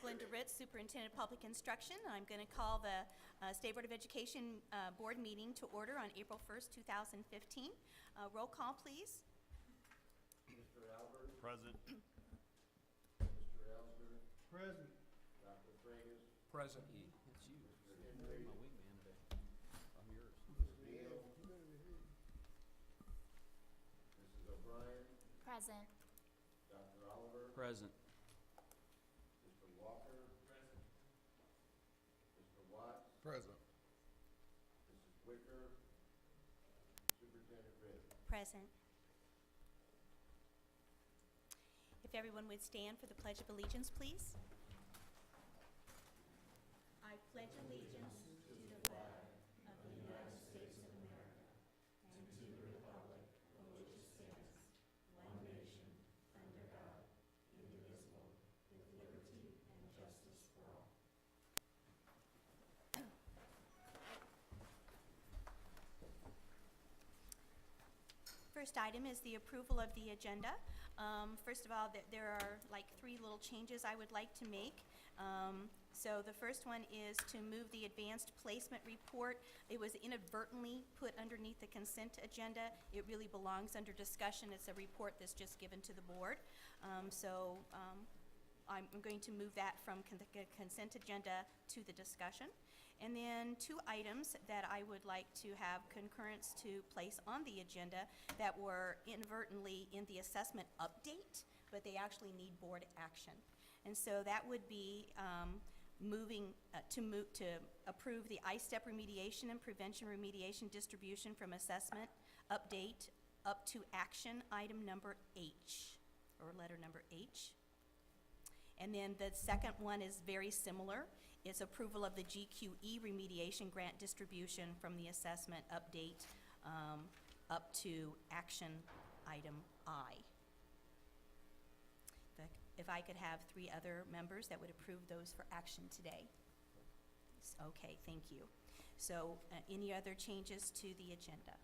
Linda Ritz, Superintendent of Public Instruction. I'm going to call the State Board of Education Board meeting to order on April 1st, 2015. Roll call, please. Mr. Albert? Present. Mr. Ellsworth? Present. Dr. Fregas? Present. It's you. Mr. You're Henry? my wingman today. I'm yours. Ms. Neal? Mrs. O'Brien? Present. Dr. Oliver? Present. Mr. Walker? Present. Mr. Watts? Present. Mrs. Wicker? Superintendent Ritt? Present. If everyone would stand for the Pledge of Allegiance, please. I pledge allegiance to the flag of the United States of America and to the republic for which it stands, one nation, under God, indivisible, with liberty and justice for all. First item is the approval of the agenda. First of all, there are like 3 little changes I would like to make. So the first one is to move the advanced placement report. It was inadvertently put underneath the consent agenda. It really belongs under discussion. It's a report that's just given to the board. I'm going to move that from the consent agenda to the discussion. And then 2 items that I would like to have concurrence to place on the agenda that were inadvertently in the assessment update, but they actually need board action. And so that would be to approve the I-STEP remediation and prevention remediation distribution from assessment update up to action item number H, or letter number H. And then the second one is very similar. It's approval of the GQE remediation grant distribution from the assessment update up to action item I. If I could have 3 other members that would approve those for action today. Okay, thank you. So any other changes to the agenda?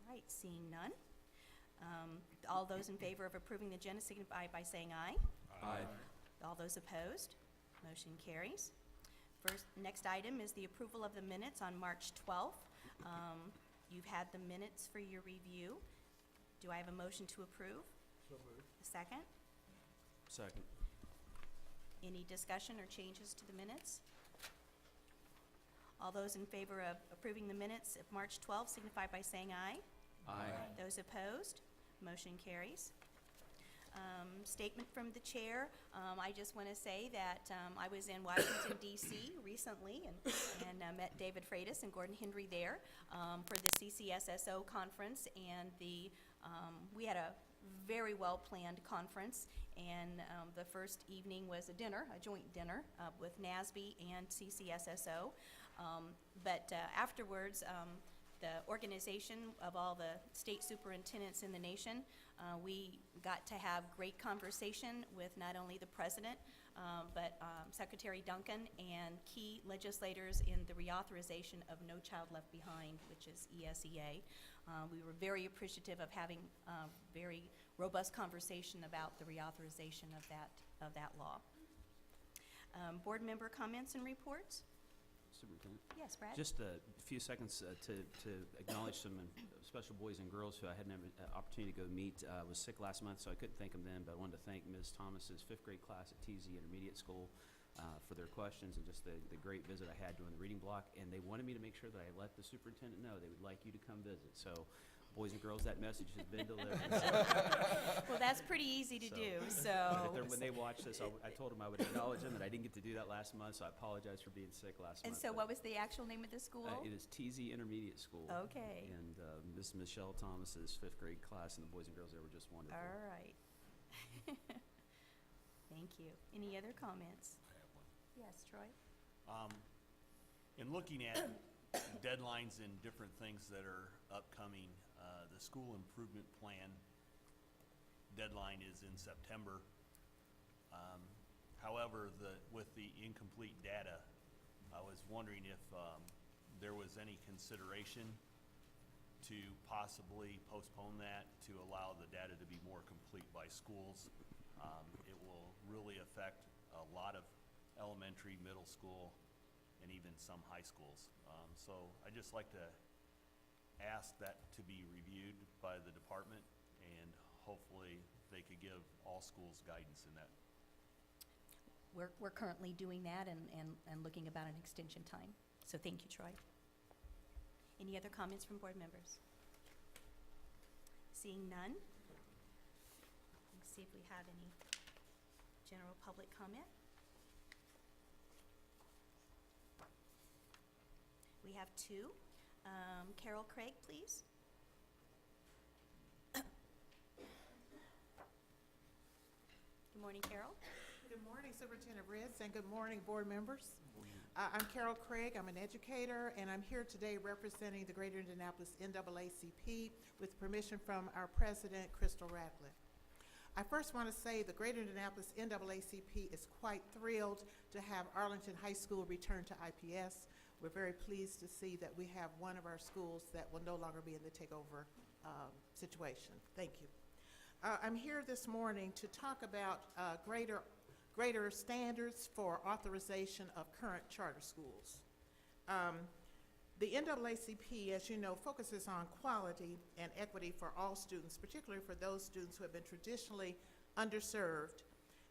All right, seeing none. All those in favor of approving the agenda signify by saying aye. Aye. All those opposed? Motion carries. Next item is the approval of the minutes on March 12th. You've had the minutes for your review. Do I have a motion to approve? So moved. A second? Second. Any discussion or changes to the minutes? All those in favor of approving the minutes of March 12th signify by saying aye. Aye. Those opposed? Motion carries. Statement from the chair. I just want to say that I was in Washington, D.C. recently and met David Freitas and Gordon Hendry there for the CCSSO conference, and we had a very well-planned conference, and the first evening was a joint dinner with NASB and CCSSO. But afterwards, the organization of all the state superintendents in the nation, we got to have great conversation with not only the president, but Secretary Duncan and key legislators in the reauthorization of No Child Left Behind, which is ESEA. We were very appreciative of having a very robust conversation about the reauthorization of that law. Board member comments and reports? Superintendent. Yes, Brad? Just a few seconds to acknowledge some special boys and girls who I had an opportunity to go meet. I was sick last month, so I couldn't thank them then, but I wanted to thank Ms. Thomas's 5th grade class at TZ Intermediate School for their questions and just the great visit I had during the reading block. And they wanted me to make sure that I let the superintendent know they would like you to come visit. So, boys and girls, that message has been delivered. Well, that's pretty easy to do, so. When they watch this, I told them I would acknowledge them, and I didn't get to do that last month, so I apologize for being sick last And month. so but, what was the actual name of the school? It is TZ Intermediate School. Okay. And Miss Michelle Thomas's 5th grade class and the boys and girls there were just wonderful. All right. Thank you. Any other comments? I have one. Yes, Troy? In looking at deadlines and different things that are upcoming, the school improvement plan deadline is in September. However, with the incomplete data, I was wondering if there was any consideration to possibly postpone that to allow the data to be more complete by schools. It will really affect a lot of elementary, middle school, and even some high schools. So I'd just like to ask that to be reviewed by the department, and hopefully they could give all schools guidance in that. We're currently doing that and looking about an extension time. So thank you, Troy. Any other comments from board members? Seeing none. Let's see if we have any general public comment. We have two. Carol Craig, please. Good morning, Carol. Good morning, Superintendent Ritz, and good morning, board members. I'm Carol Craig. I'm an educator, and I'm here today representing the Greater Indianapolis NAACP with permission from our president, Crystal Radcliffe. I first want to say the Greater Indianapolis NAACP is quite thrilled to have Arlington High School return to IPS. We're very pleased to see that we have one of our schools that will no longer be in the takeover situation. Thank you. I'm here this morning to talk about greater standards for authorization of current charter schools. The NAACP, as you know, focuses on quality and equity for all students, particularly for those students who have been traditionally underserved,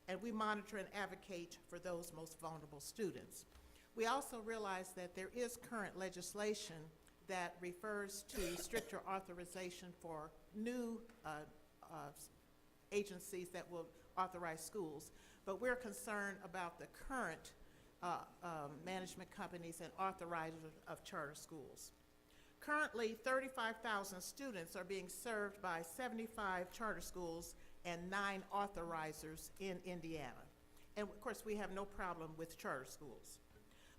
and we monitor and advocate for those most vulnerable students. We also realize that there is current legislation that refers to stricter authorization for new agencies that will authorize schools, but we're concerned about the current management companies and authorizers of charter schools. Currently, 35,000 students are being served by 75 charter schools and 9 authorizers in Indiana. And of course, we have no problem with charter schools.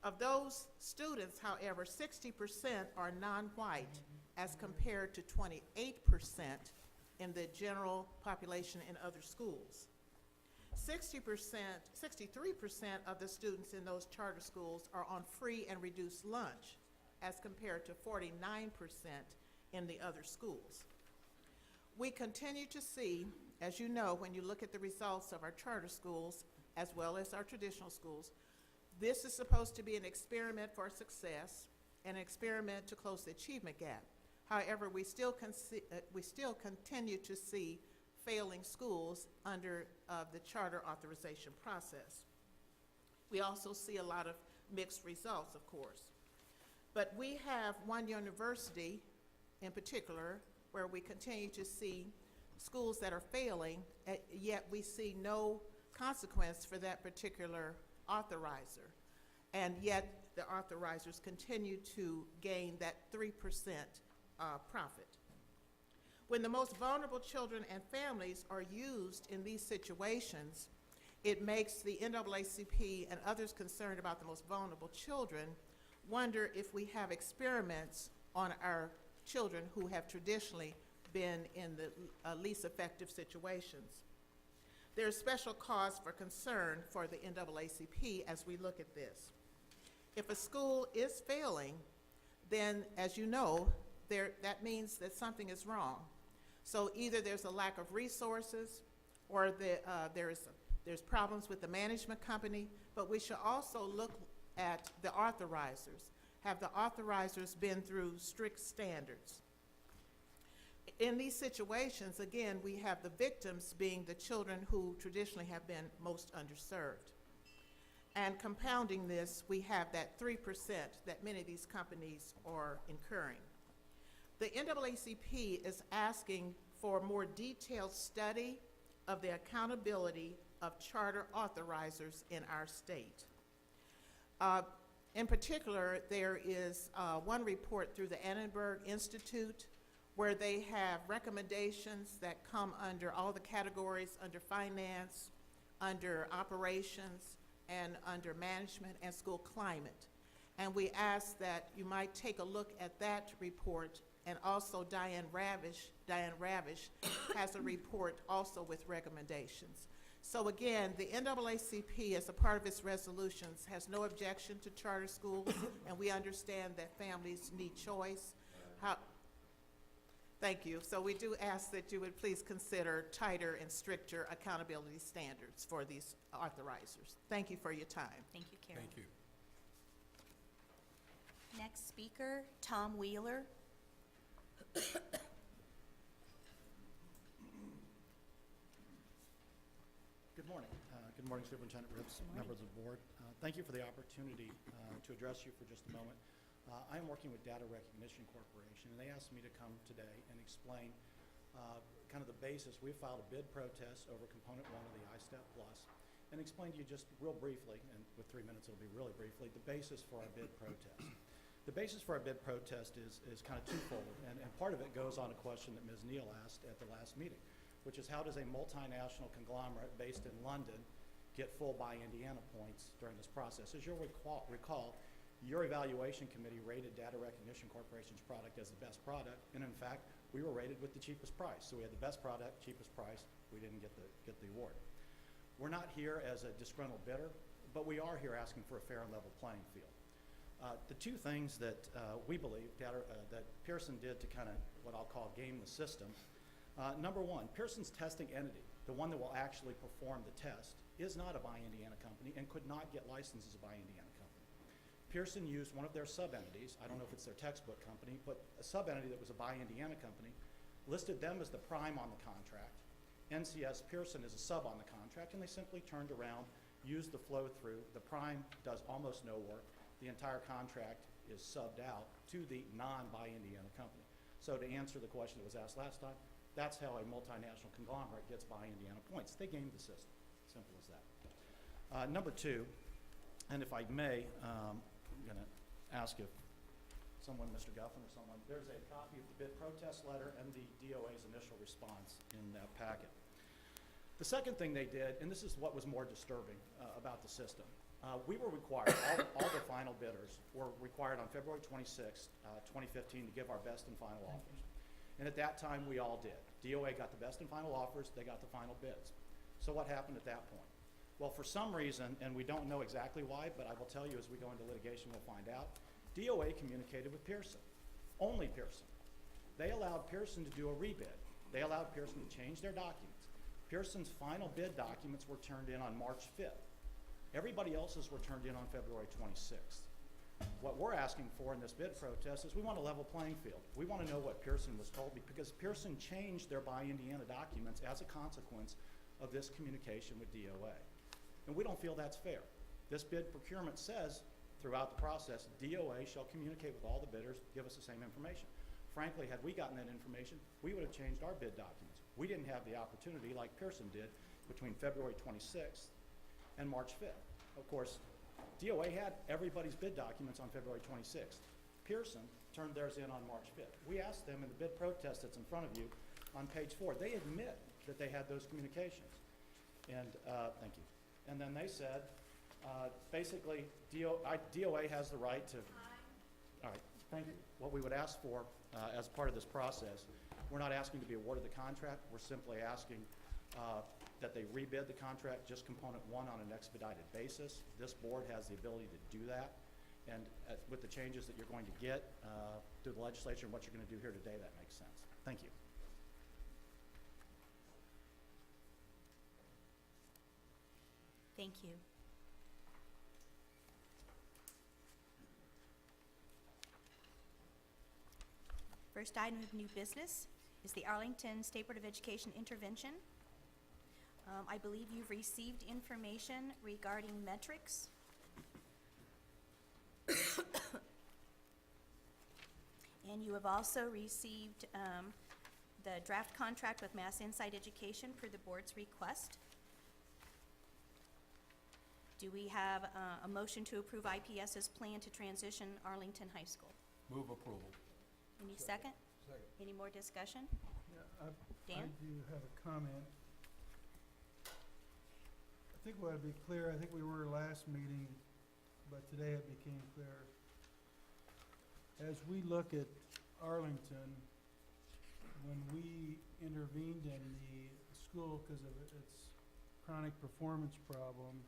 Of those students, however, 60% are non-white as compared to 28% in the general population in other schools. 63% of the students in those charter schools are on free and reduced lunch as compared to 49% in the other schools. We continue to see, as you know, when you look at the results of our charter schools as well as our traditional schools, this is supposed to be an experiment for success, an experiment to close the achievement gap. However, we still continue to see failing schools under the charter authorization process. We also see a lot of mixed results, of course. But we have one university in particular where we continue to see schools that are failing, yet we see no consequence for that particular authorizer. And yet the authorizers continue to gain that 3% profit. When the most vulnerable children and families are used in these situations, it makes the NAACP and others concerned about the most vulnerable children wonder if we have experiments on our children who have traditionally been in the least effective situations. There's special cause for concern for the NAACP as we look at this. If a school is failing, then, as you know, that means that something is wrong. So either there's a lack of resources or there's problems with the management company, but we should also look at the authorizers. Have the authorizers been through strict standards? In these situations, again, we have the victims being the children who traditionally have been most underserved. And compounding this, we have that 3% that many of these companies are incurring. The NAACP is asking for a more detailed study of the accountability of charter authorizers in our state. In particular, there is one report through the Annenberg Institute where they have recommendations that come under all the categories, under finance, under operations, and under management and school climate. And we ask that you might take a look at that report, and also Diane Ravish has a report also with recommendations. So again, the NAACP, as a part of its resolutions, has no objection to charter schools, and we understand that families need choice. Thank you. So we do ask that you would please consider tighter and stricter accountability standards for these authorizers. Thank you for your time. Thank you, Carol. Thank you. Next speaker, Tom Wheeler. Good morning. Good morning, Superintendent Ribbs, Good morning. members of the board. Thank you for the opportunity to address you for just a moment. I am working with Data Recognition Corporation, and they asked me to come today and explain kind of the basis. We filed a bid protest over Component 1 of the iStep Plus, and explain to you just real briefly, and with 3 minutes it'll be really briefly, the basis for our bid protest. The basis for our bid protest is kind of twofold, and part of it goes on a question that Ms. Neal asked at the last meeting, which is how does a multinational conglomerate based in London get full Buy Indiana points during this process? As you'll recall, your evaluation committee rated Data Recognition Corporation's product as the best product, and in fact, we were rated with the cheapest price. So we had the best product, cheapest price, we didn't get the award. We're not here as a disgruntled bidder, but we are here asking for a fair and level playing field. The two things that we believe that Pearson did to kind of what I'll call game the system. Number one, Pearson's testing entity, the one that will actually perform the test, is not a Buy Indiana company and could not get licensed as a Buy Indiana company. Pearson used one of their sub-entities, I don't know if it's their textbook company, but a sub-entity that was a Buy Indiana company, listed them as the prime on the contract. NCS Pearson is a sub on the contract, and they simply turned around, used the flow through. The prime does almost no work. The entire contract is subbed out to the non-Buy Indiana company. So to answer the question that was asked last time, that's how a multinational conglomerate gets Buy Indiana points. They gamed the system, simple as that. Number two, and if I may, I'm gonna ask if someone, Mr. Guffin or someone, there's a copy of the bid protest letter and the DOA's initial response in that packet. The second thing they did, and this is what was more disturbing about the system, we were required, all the final bidders were required on February 26, 2015 to give our best and final offers. And at that time, we all did. DOA got the best and final offers, they got the final bids. So what happened at that point? Well, for some reason, and we don't know exactly why, but I will tell you as we go into litigation, we'll find out, DOA communicated with Pearson, only Pearson. They allowed Pearson to do a rebid. They allowed Pearson to change their documents. Pearson's final bid documents were turned in on March 5th. Everybody else's were turned in on February 26th. What we're asking for in this bid protest is we want a level playing field. We want to know what Pearson was told because Pearson changed their Buy Indiana documents as a consequence of this communication with DOA. And we don't feel that's fair. This bid procurement says throughout the process, DOA shall communicate with all the bidders, give us the same information. Frankly, had we gotten that information, we would have changed our bid documents. We didn't have the opportunity like Pearson did between February 26th and March 5th. Of course, DOA had everybody's bid documents on February 26th. Pearson turned theirs in on March 5th. We asked them in the bid protest that's in front of you on page 4. They admit that they had those communications. And thank you. And then they said, basically, DOA has the right to, all right, thank you. What we would ask for as part of this process, we're not asking to be awarded the contract. We're simply asking that they rebid the contract, just component 1 on an expedited basis. This board has the ability to do that. And with the changes that you're going to get through the legislature and what you're going to do here today, that makes sense. Thank you. Thank you. First item of new business is the Arlington State Board of Education intervention. I believe you've received information regarding metrics. And you have also received the draft contract with Mass Insight Education per the board's request. Do we have a motion to approve IPS's plan to transition Arlington High School? Move approval. Any second? Second. Any more discussion? Yeah, I Dan? do have a comment. I think we ought to be clear, I think we were last meeting, but today it became clear. As we look at Arlington, when we intervened in the school because of its chronic performance problems,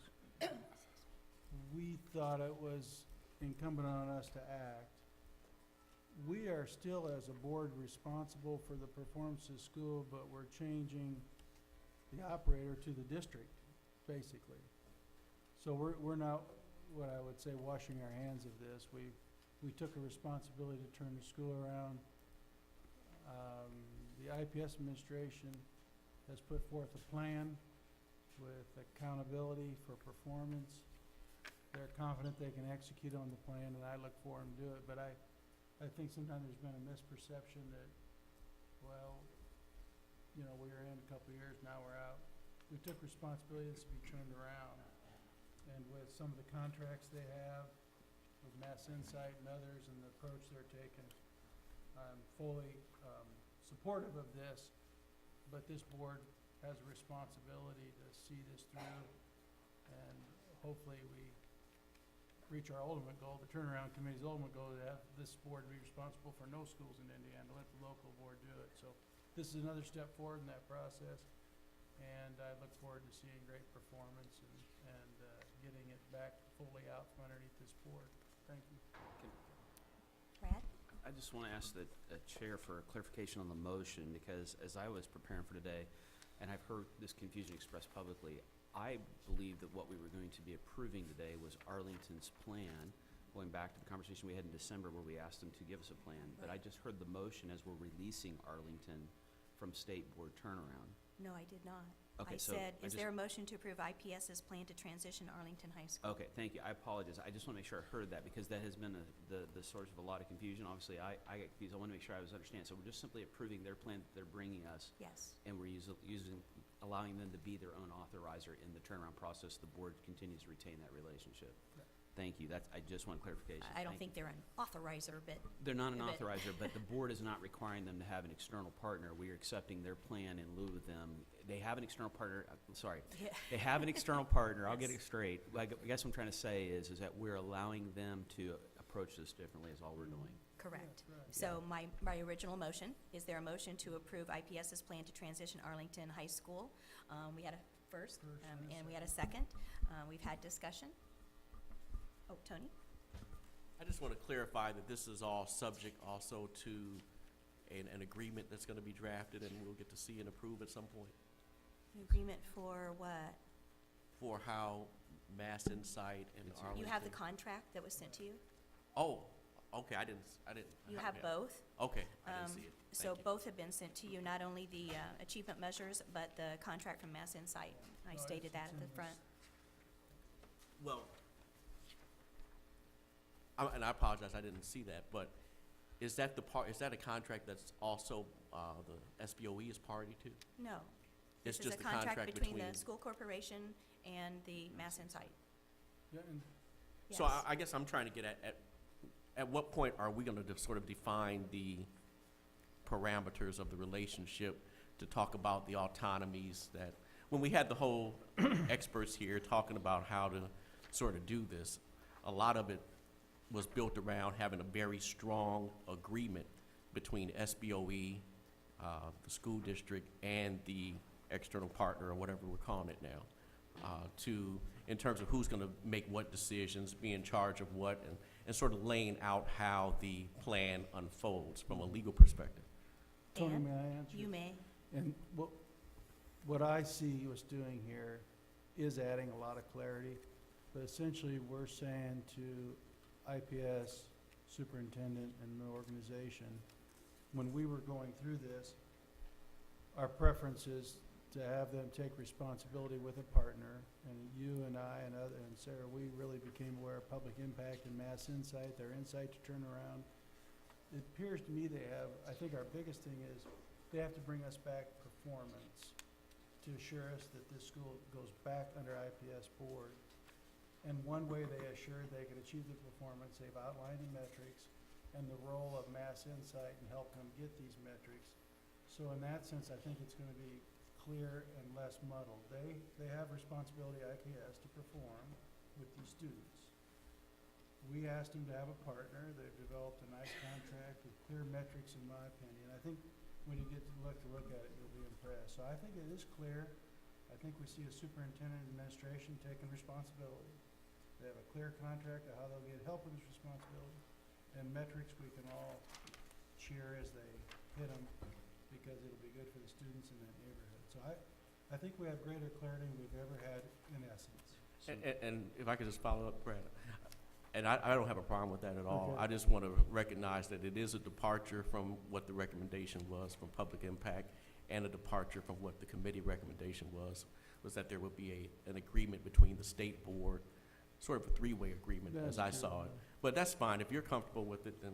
we thought it was incumbent on us to act. we are still, as a board, responsible for the performance of the school, but we're changing the operator to the district, basically. So we're not, what I would say, washing our hands of this. We took a responsibility to turn the school around. The IPS administration has put forth a plan with accountability for performance. They're confident they can execute on the plan, and I look for them to do it. But I think sometimes there's been a misperception that, well, you know, we were in a couple of years, now we're out. We took responsibility to be turned around. And with some of the contracts they have, with Mass Insight and others, and the approach they're taking, I'm fully supportive of this, but this board has a responsibility to see this through, and hopefully we reach our ultimate goal, the turnaround committee's ultimate goal, to have this board be responsible for no schools in Indiana, let the local board do it. So this is another step forward in that process, and I look forward to seeing great performance and getting it back fully out from underneath this board. Thank you. Brad? I just want to ask the chair for clarification on the motion, because as I was preparing for today, and I've heard this confusion expressed publicly, I believe that what we were going to be approving today was Arlington's plan, going back to the conversation we had in December where we asked them to give us a plan. But I just heard the motion as we're releasing Arlington from state board turnaround. No, I did not. Okay, I so said, I is just- there a motion to approve IPS's plan to transition Arlington High School? Okay, thank you. I apologize. I just want to make sure I heard that, because that has been the source of a lot of confusion. Obviously, I got confused. I want to make sure I was understanding. So we're just simply approving their plan that they're bringing us, Yes. and we're allowing them to be their own authorizer in the turnaround process. The board continues to retain that relationship. Yeah. Thank you. I just want clarification. I don't Thank think they're an authorizer, but They're not an but- authorizer, but the board is not requiring them to have an external partner. We are accepting their plan in lieu of them. They have an external partner, yeah. they have an external partner. I'll get Yes. it straight. I guess what I'm trying to say is that we're allowing them to approach this differently is all we're doing. Correct. Yeah, right. So my original motion, is there a motion to approve IPS's plan to transition Arlington High School? We had a first, First and a and we had a second. We've had discussion. Oh, Tony? I just want to clarify that this is all subject also to an agreement that's going to be drafted and we'll get to see and approve at some point An agreement for what? for how Mass Insight and Arlington. You have the contract that was sent to you? Oh, okay, I didn't. You have yeah. both? Okay, I didn't Um, see it. So Thank you. both have been sent to you, not only the achievement measures, but the contract from Mass Insight. I No, stated it's that at in the this. front. Well, and I apologize, I didn't see that, but is that a contract that's also the SBOE is party to? No. It's This is just a the contract between the school corporation and the Mass Insight. Yeah, and So Yes. I guess I'm trying to get at what point are we going to sort of define the parameters of the relationship to talk about the autonomies that, when we had the whole experts here talking about how to sort of do this, a lot of it was built around having a very strong agreement between SBOE, the school district, and the external partner, or whatever we're calling it now, in terms of who's going to make what decisions, be in charge of what, and sort of laying out how the plan unfolds from a legal perspective. Tony, Dan, may I answer? You may. And what I see us doing here is adding a lot of clarity, but essentially we're saying to IPS, superintendent, and the organization, when we were going through this, our preference is to have them take responsibility with a partner, and you and I and Sarah, we really became aware of public impact and Mass Insight, their insight to turn around. It appears to me they have, I think our biggest thing is, they have to bring us back performance to assure us that this school goes back under IPS board. And one way they assure they can achieve the performance, they've outlined the metrics and the role of Mass Insight in helping them get these metrics. So in that sense, I think it's gonna be clear and less muddled. They have responsibility, IPS, to perform with these students. We asked them to have a partner. They've developed a nice contract with clear metrics, in my opinion. I think when you get to look at it, you'll be impressed. So I think it is clear. I think we see a superintendent and administration taking responsibility. They have a clear contract of how they'll get help with this responsibility, and metrics we can all cheer as they hit them, because it'll be good for the students in that neighborhood. So I think we have greater clarity than we've ever had in essence. And if I could just follow up, Brad, and I don't have a problem with that at all. Okay. I just want to recognize that it is a departure from what the recommendation was from public impact, and a departure from what the committee recommendation was that there would be an agreement between the state board, sort of a three-way agreement, as I That's true, saw it. But that's fine. If you're comfortable with it, then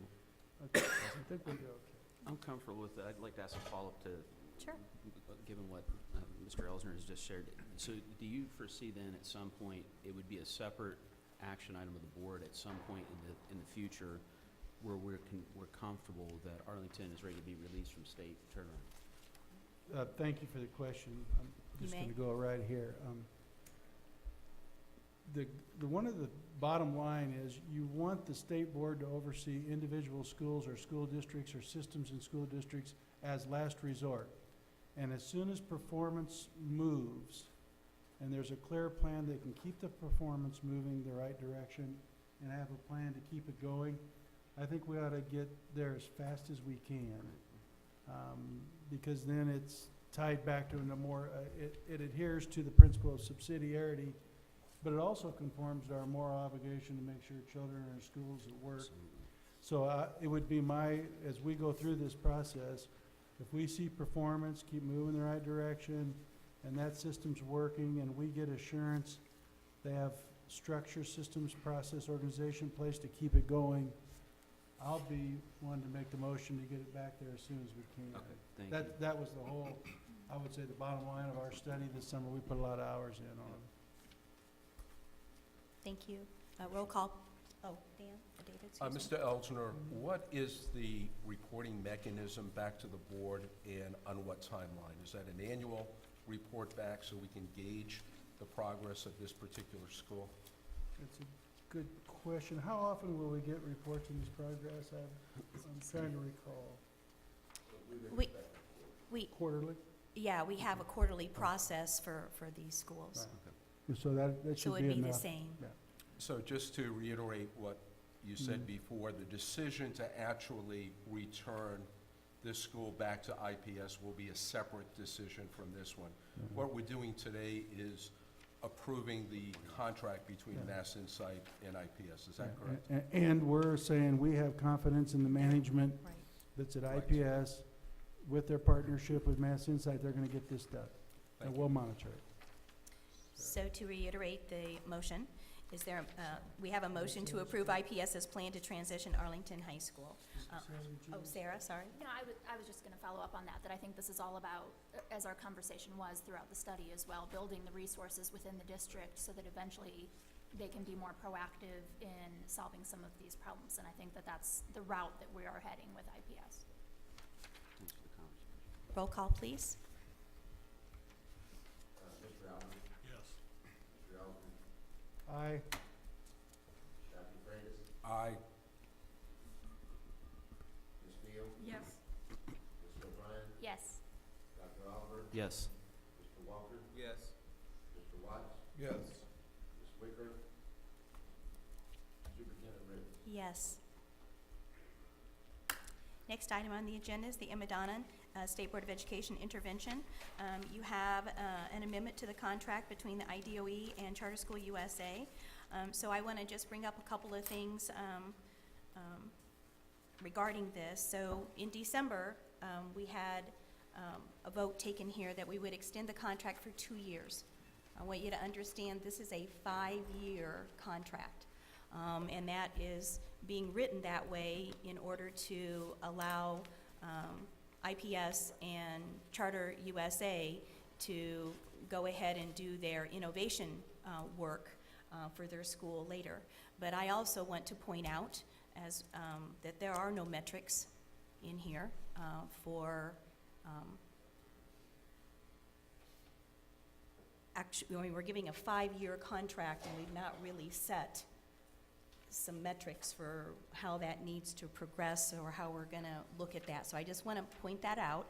Okay, I think we'll be okay. I'm comfortable with that. I'd like to ask a follow-up to, Sure. given what Mr. Elsner has just shared. So do you foresee then at some point, it would be a separate action item of the board at some point in the future where we're comfortable that Arlington is ready to be released from state turnaround? Thank you for the question. I'm You just may. going to go right here. The one of the bottom line is you want the state board to oversee individual schools or school districts or systems in school districts as last resort. And as soon as performance moves, and there's a clear plan that can keep the performance moving the right direction and have a plan to keep it going, I think we ought to get there as fast as we can. Because then it's tied back to a more, it adheres to the principle of subsidiarity, but it also conforms to our moral obligation to make sure children are in schools that work. Absolutely. So it would be as we go through this process, if we see performance, keep moving in the right direction, and that system's working, and we get assurance they have structure, systems, process, organization in place to keep it going, I'll be one to make the motion to get it back there as soon as we can. Okay, thank you. That was the whole, I would say, the bottom line of our study this summer. We put a lot of hours in on it. Thank you. Roll call. Oh, Dan or David? excuse me. Mr. Elsner, what is the reporting mechanism back to the board and on what timeline? Is that an annual report back so we can gauge the progress of this particular school? It's a good question. How often will we get reports on this progress? I'm trying to recall. We, Quarterly? yeah, we have a quarterly process for these schools. So that So should it'd be be the enough. same. So just to reiterate what you said before, the decision to actually return this school back to IPS will be a separate decision from this one. What we're doing today is approving the contract between Mass Insight and IPS, is that correct? And we're saying we have confidence in the management Right. that's at Right. IPS. With their partnership with Mass Insight, they're gonna get this done. And Thank you. we'll monitor it. So to reiterate the motion, is there, we have a motion to approve IPS's plan to transition Arlington High School. Oh, Sarah, sorry. No, I was just gonna follow up on that I think this is all about, as our conversation was throughout the study as well, building the resources within the district so that eventually they can be more proactive in solving some of these problems. And I think that that's the route that we are heading with IPS. Thanks for the conversation. Roll call, please. Mr. Allen, Yes. Mr. Elsner, Aye. Dr. Freitas, Aye. Ms. Neal, Yes. Mr. O'Brien, Yes. Dr. Oliver, Yes. Mr. Walker, Yes. Mr. Watts, Yes. Ms. Wicker, Superintendent Ritter. Yes. Next item on the agenda is the Emma Donnan State Board of Education intervention. You have an amendment to the contract between the IDOE and Charter School USA. So I want to just bring up a couple of things regarding this. So in December, we had a vote taken here that we would extend the contract for 2 years. I want you to understand this is a 5-year contract. And that is being written that way in order to allow IPS and Charter USA to go ahead and do their innovation work for their school later. But I also want to point out that there are no metrics in here for actually, I mean, we're giving a 5-year contract and we've not really set some metrics for how that needs to progress or how we're going to look at that. So I just want to point that out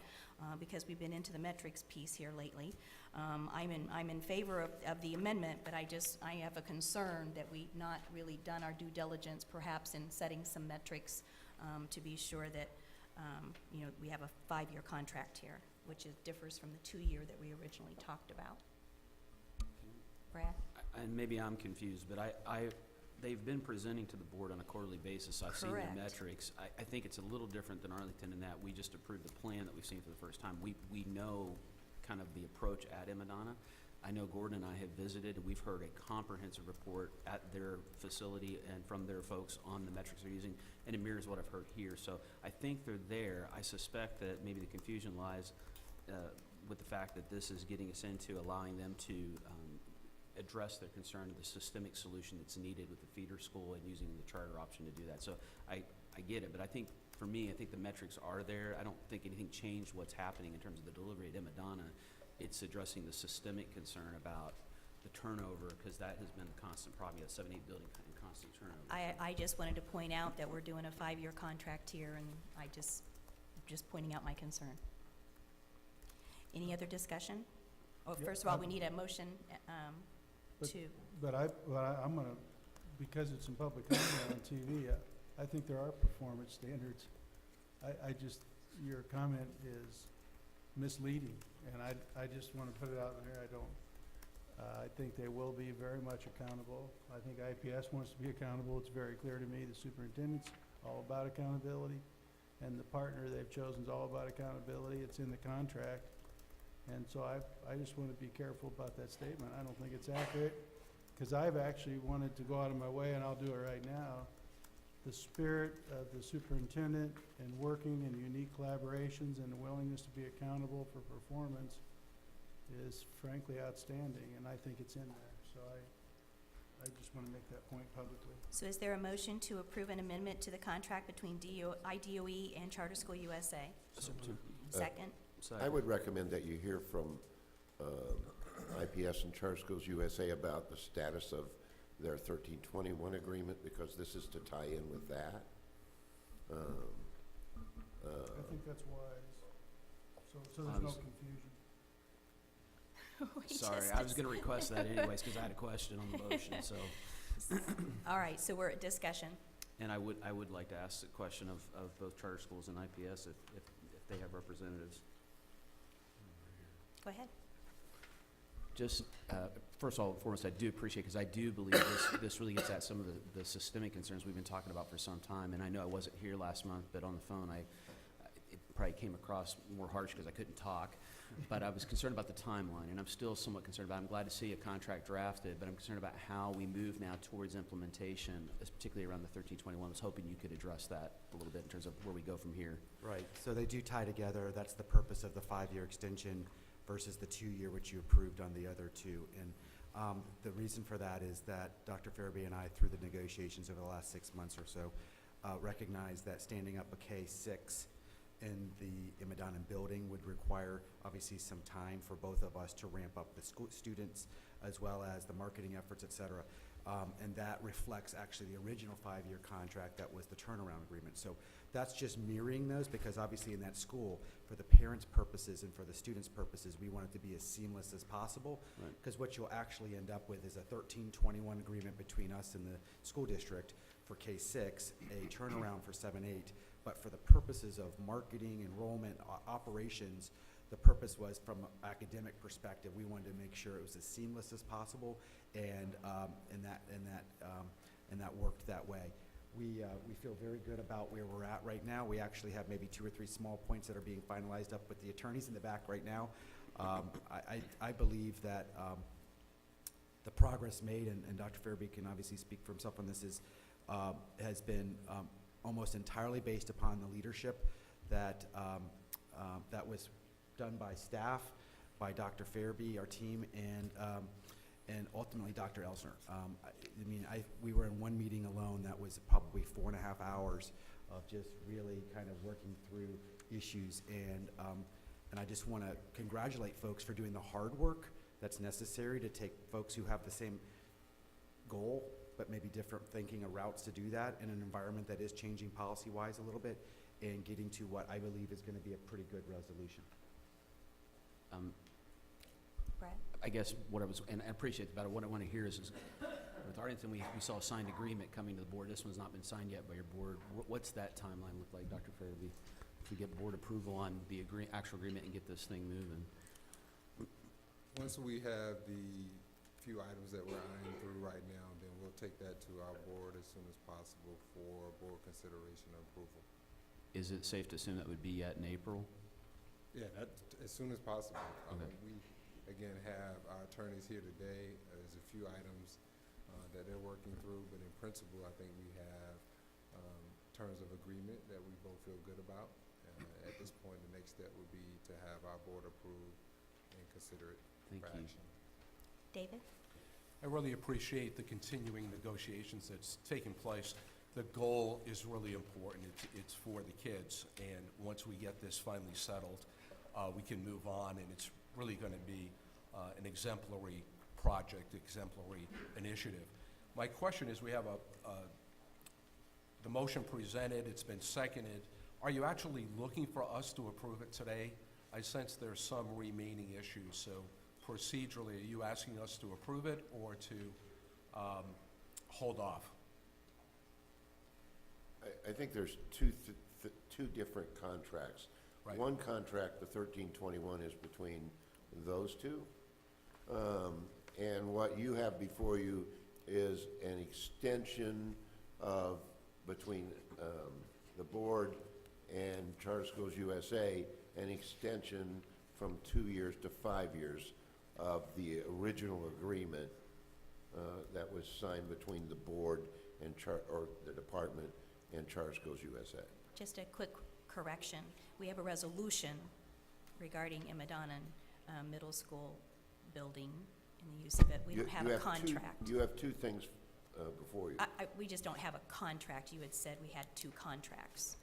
because we've been into the metrics piece here lately. I'm in favor of the amendment, but I have a concern that we've not really done our due diligence perhaps in setting some metrics to be sure that you know, we have a 5-year contract here, which differs from the 2-year that we originally talked about. Brad? And maybe I'm confused, but they've been presenting to the board on a quarterly basis. I've seen Correct. the metrics. I think it's a little different than Arlington in that we just approved the plan that we've seen for the first time. We know kind of the approach at Madonna. I know Gordon and I have visited, and we've heard a comprehensive report at their facility and from their folks on the metrics they're using, and it mirrors what I've heard here. So I think they're there. I suspect that maybe the confusion lies with the fact that this is getting us into allowing them to address their concern of the systemic solution that's needed with the feeder school and using the charter option to do that. So I get it, but I think, for me, I think the metrics are there. I don't think anything changed what's happening in terms of the delivery at Madonna. It's addressing the systemic concern about the turnover, because that has been a constant problem. You have 7-8 building and constant turnover. I just wanted to point out that we're doing a 5-year contract here, and I just pointing out my concern. Any other discussion? Oh, Yeah, first of all, we need a motion But- to, But I'm gonna, because it's in public comment on TV, I think there are performance standards. I just, your comment is misleading, and I just wanna put it out there. I think they will be very much accountable. I think IPS wants to be accountable. It's very clear to me the superintendent's all about accountability, and the partner they've chosen is all about accountability. It's in the contract. And so I just want to be careful about that statement. I don't think it's accurate, because I've actually wanted to go out of my way, and I'll do it right now. The spirit of the superintendent and working in unique collaborations and the willingness to be accountable for performance is frankly outstanding, and I think it's in there. So I just want to make that point publicly. so is there a motion to approve an amendment to the contract between IDOE and Charter School USA? Second? I would recommend that you hear from IPS and Charter Schools USA about the status of their 1321 agreement, because this is to tie in with that. I think that's wise, so there's no confusion. Sorry, I was gonna request that anyways, because I had a question on the motion, so. All right, so we're at discussion. And I would like to ask the question of both charter schools and IPS if they have representatives. Go ahead. Just, first of all, foremost, I do appreciate, because I do believe this really gets at some of the systemic concerns we've been talking about for some time. And I know I wasn't here last month, but on the phone, it probably came across more harsh because I couldn't talk. But I was concerned about the timeline, and I'm still somewhat concerned about it. I'm glad to see a contract drafted, but I'm concerned about how we move now towards implementation, particularly around the 1321. I was hoping you could address that a little bit in terms of where we go from here. Right, so they do tie together. That's the purpose of the 5-year extension versus the 2-year, which you approved on the other two. And the reason for that is that Dr. Farabee and I, through the negotiations over the last 6 months or so, recognized that standing up a K-6 in the Madonna building would require obviously some time for both of us to ramp up the school students as well as the marketing efforts, et cetera. And that reflects actually the original 5-year contract that was the turnaround agreement. So that's just mirroring those, because obviously in that school, for the parents' purposes and for the students' purposes, we want it to be as seamless as possible. Right. Because what you'll actually end up with is a 1321 agreement between us and the school district for K-6, a turnaround for 7-8. But for the purposes of marketing, enrollment, operations, the purpose was from an academic perspective, we wanted to make sure it was as seamless as possible, and that worked that way. We feel very good about where we're at right now. We actually have maybe 2 or 3 small points that are being finalized up with the attorneys in the back right now. I believe that the progress made, and Dr. Farabee can obviously speak for himself on this, has been almost entirely based upon the leadership that was done by staff, by Dr. Farabee, our team, and ultimately Dr. Elsner. We were in one meeting alone that was probably 4.5 hours of just really kind of working through issues, and I just want to congratulate folks for doing the hard work that's necessary to take folks who have the same goal but maybe different thinking of routes to do that in an environment that is changing policy-wise a little bit, and getting to what I believe is going to be a pretty good resolution. Brad? I guess what I was, and I appreciate about it, what I want to hear is with Arlington, we saw a signed agreement coming to the board. This one's not been signed yet by your board. What's that timeline look like, Dr. Farabee? if we get board approval on the actual agreement and get this thing moving. Once we have the few items that we're eyeing through right now, then we'll take that to our board as soon as possible for board consideration and approval. Is it safe to assume that would be in April? Yeah, that, as soon as possible. Okay. We, again, have our attorneys here today. There's a few items that they're working through, but in principle, I think we have terms of agreement that we both feel good about. At this point, the next step would be to have our board approve and consider it Thank for you. action. David? I really appreciate the continuing negotiations that's taking place. The goal is really important. It's for the kids, and once we get this finally settled, we can move on, and it's really going to be an exemplary project, exemplary initiative. My question is, we have the motion presented, it's been seconded. Are you actually looking for us to approve it today? I sense there's some remaining issues, so procedurally, are you asking us to approve it or to hold off? I think there's two different contracts. Right. One contract, the 1321, is between those two. And what you have before you is an extension of, between the board and Charter Schools USA, an extension from 2 years to 5 years of the original agreement that was signed between the board and the department and Charter Schools USA. Just a quick correction. We have a resolution regarding Emmett-Donnan Middle School building and the use of it. We don't have a contract. You have two things before you. We just don't have a contract. You had said we had 2 contracts.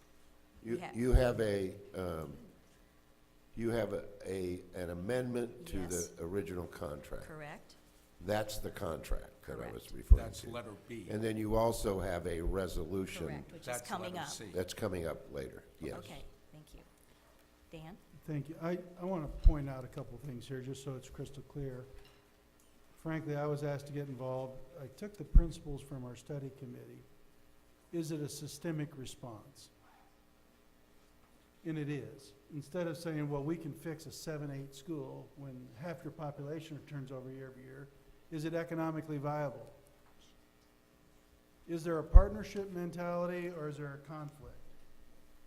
You have an amendment to Yes. the original contract. Correct? That's the contract that I was Correct. referring That's to. letter B. And then you also have a resolution Correct, which is That's coming letter up. C. that's coming up later, yes. Okay, thank you. Dan? Thank you. I want to point out a couple things here, just so it's crystal clear. Frankly, I was asked to get involved. I took the principles from our study committee. Is it a systemic response? And it is. Instead of saying, well, we can fix a 7-8 school when half your population turns over year over year, is it economically viable? Is there a partnership mentality or is there a conflict?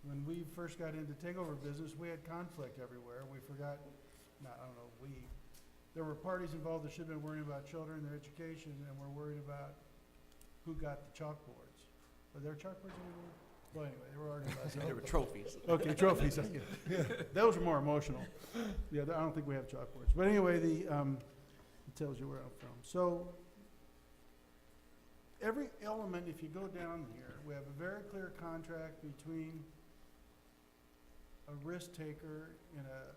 When we first got into takeover business, we had conflict everywhere. We forgot, there were parties involved that should have been worrying about children, their education, and we're worried about who got the chalkboards. Were there chalkboards anymore? Well, anyway, they were arguing about There were something. trophies. Okay, trophies, I get it. Yeah, those are more emotional. Yeah, I don't think we have chalkboards. But anyway, it tells you where I'm from. So every element, if you go down here, we have a very clear contract between a risk taker in a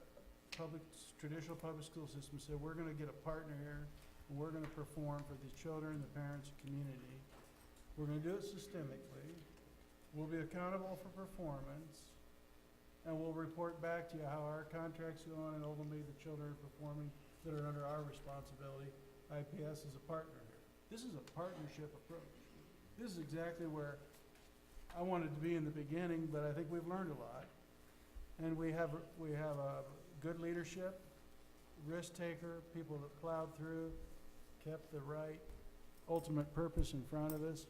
traditional public school system. So we're going to get a partner here, and we're going to perform for the children, the parents, the community. We're going to do it systemically. We'll be accountable for performance, and we'll report back to you how our contract's going, and ultimately the children are performing that are under our responsibility. IPS is a partner here. This is a partnership approach. This is exactly where I wanted to be in the beginning, but I think we've learned a lot. And we have a good leadership, risk taker, people that plowed through, kept the right ultimate purpose in front of us.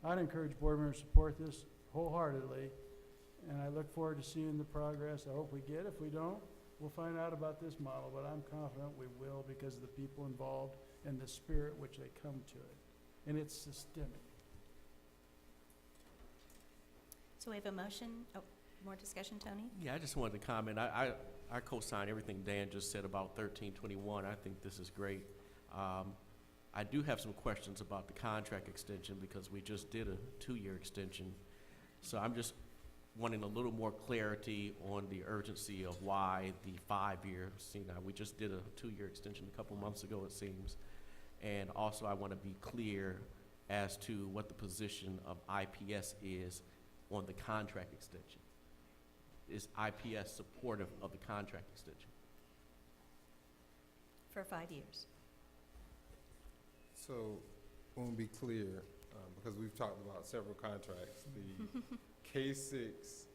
I'd encourage board members to support this wholeheartedly, and I look forward to seeing the progress. I hope we get. If we don't, we'll find out about this model, but I'm confident we will because of the people involved and the spirit which they come to it. And it's systemic. So we have a motion. Oh, more discussion, Tony? Yeah, I just wanted to comment. I co-sign everything Dan just said about 1321. I think this is great. I do have some questions about the contract extension because we just did a 2-year extension. So I'm just wanting a little more clarity on the urgency of why the 5-year. See, now we just did a 2-year extension a couple months ago, it seems. And also I want to be clear as to what the position of IPS is on the contract extension. Is IPS supportive of the contract extension? For 5 years. So, I want to be clear, because we've talked about several contracts, the K-6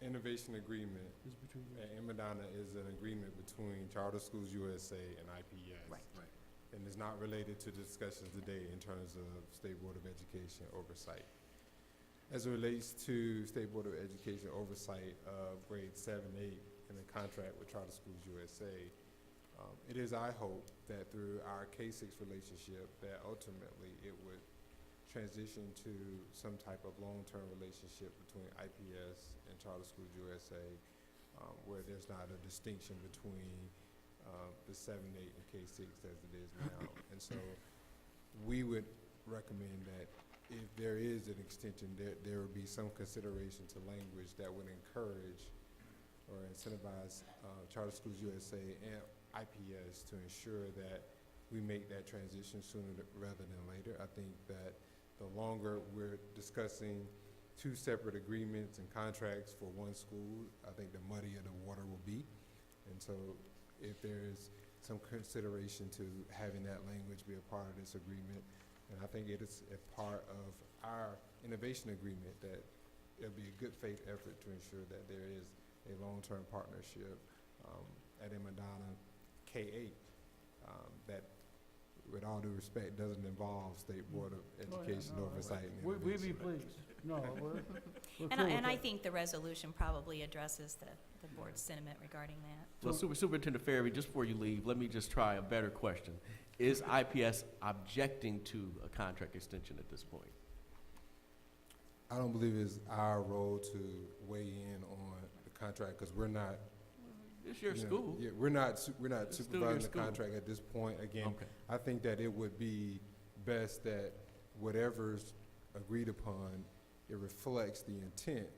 innovation agreement Is between you. at Madonna is an agreement between Charter Schools USA and IPS. Right. And is not related to discussions today in terms of State Board of Education oversight. As it relates to State Board of Education oversight of grades 7, 8 in the contract with Charter Schools USA, it is our hope that through our K-6 relationship that ultimately it would transition to some type of long-term relationship between IPS and Charter Schools USA, where there's not a distinction between the 7, 8, and K-6 as it is now. And so we would recommend that if there is an extension, there would be some consideration to language that would encourage or incentivize Charter Schools USA and IPS to ensure that we make that transition sooner rather than later. I think that the longer we're discussing two separate agreements and contracts for one school, I think the muddier the water will be. And so if there's some consideration to having that language be a part of this agreement, and I think it is a part of our innovation agreement that it'll be a good faith effort to ensure that there is a long-term partnership at Madonna K-8 that, with all due respect, doesn't involve State Board of Education oversight and We'd be innovation. pleased. No, we're And cool with I that. think the resolution probably addresses the board's sentiment regarding that. Well, Superintendent Farabee, just before you leave, let me just try a better question. Is IPS objecting to a contract extension at this point? I don't believe it's our role to weigh in on the contract because we're not. It's your you know, school. Yeah, we're not It's still your supervising the school. contract at this point. Again, Okay. I think that it would be best that whatever's agreed upon, it reflects the intent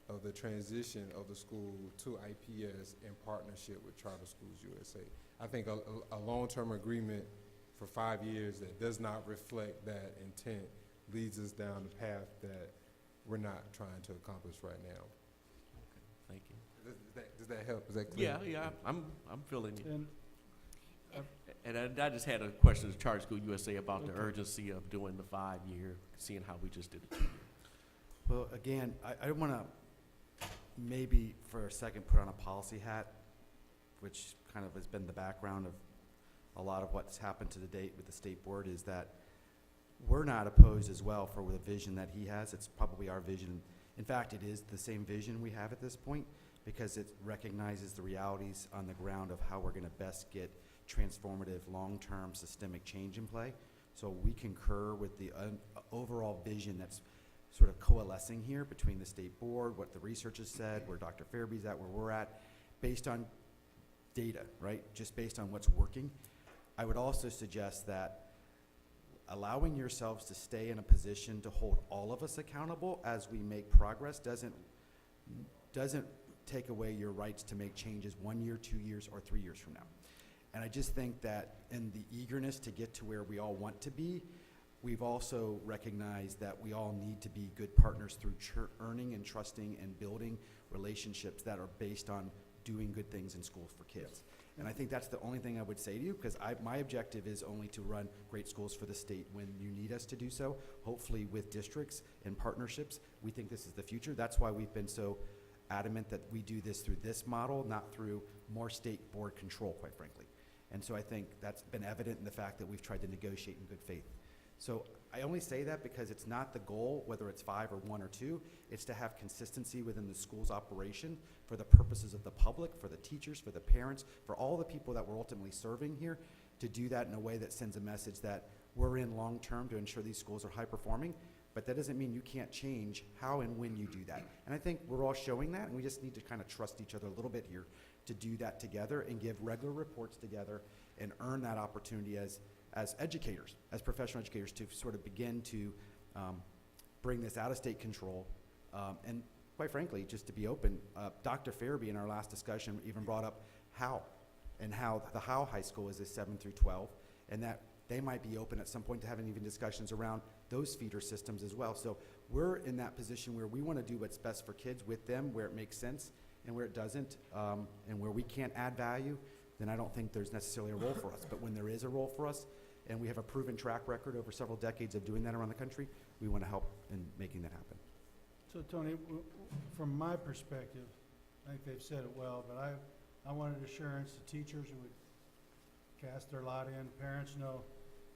of the transition of the school to IPS in partnership with Charter Schools USA. I think a long-term agreement for 5 years that does not reflect that intent leads us down the path that we're not trying to accomplish right now. Thank you. Does that help? Is that clear? Yeah, I'm feeling you. And And I just had a question to Charter School USA about the Okay. urgency of doing the 5-year, seeing how we just did the 2-year. Well, again, I want to maybe for a second put on a policy hat, which kind of has been the background of a lot of what's happened to the date with the state board, is that we're not opposed as well for the vision that he has. It's probably our vision. In fact, it is the same vision we have at this point because it recognizes the realities on the ground of how we're going to best get transformative, long-term systemic change in play. So we concur with the overall vision that's sort of coalescing here between the state board, what the research has said, where Dr. Farabee's at, where we're at, based on data, right? Just based on what's working. I would also suggest that allowing yourselves to stay in a position to hold all of us accountable as we make progress doesn't take away your rights to make changes 1 year, 2 years, or 3 years from now. And I just think that in the eagerness to get to where we all want to be, we've also recognized that we all need to be good partners through earning and trusting and building relationships that are based on doing good things in schools for kids. And I think that's the only thing I would say to you, because my objective is only to run great schools for the state when you need us to do so, hopefully with districts and partnerships. We think this is the future. That's why we've been so adamant that we do this through this model, not through more state board control, quite frankly. And so I think that's been evident in the fact that we've tried to negotiate in good faith. So I only say that because it's not the goal, whether it's 5 or 1 or 2, it's to have consistency within the school's operation for the purposes of the public, for the teachers, for the parents, for all the people that we're ultimately serving here, to do that in a way that sends a message that we're in long-term to ensure these schools are high-performing, but that doesn't mean you can't change how and when you do that. And I think we're all showing that, and we just need to kind of trust each other a little bit here to do that together and give regular reports together and earn that opportunity as educators, as professional educators, to sort of begin to bring this out of state control. And quite frankly, just to be open, Dr. Farabee in our last discussion even brought up how the Howe High School is a 7 through 12, and that they might be open at some point to having even discussions around those feeder systems as well. So we're in that position where we want to do what's best for kids with them, where it makes sense and where it doesn't, and where we can't add value, then I don't think there's necessarily a role for us. But when there is a role for us, and we have a proven track record over several decades of doing that around the country, we want to help in making that happen. So Tony, from my perspective, I think they've said it well, but I wanted assurance the teachers who would cast their lot in, parents know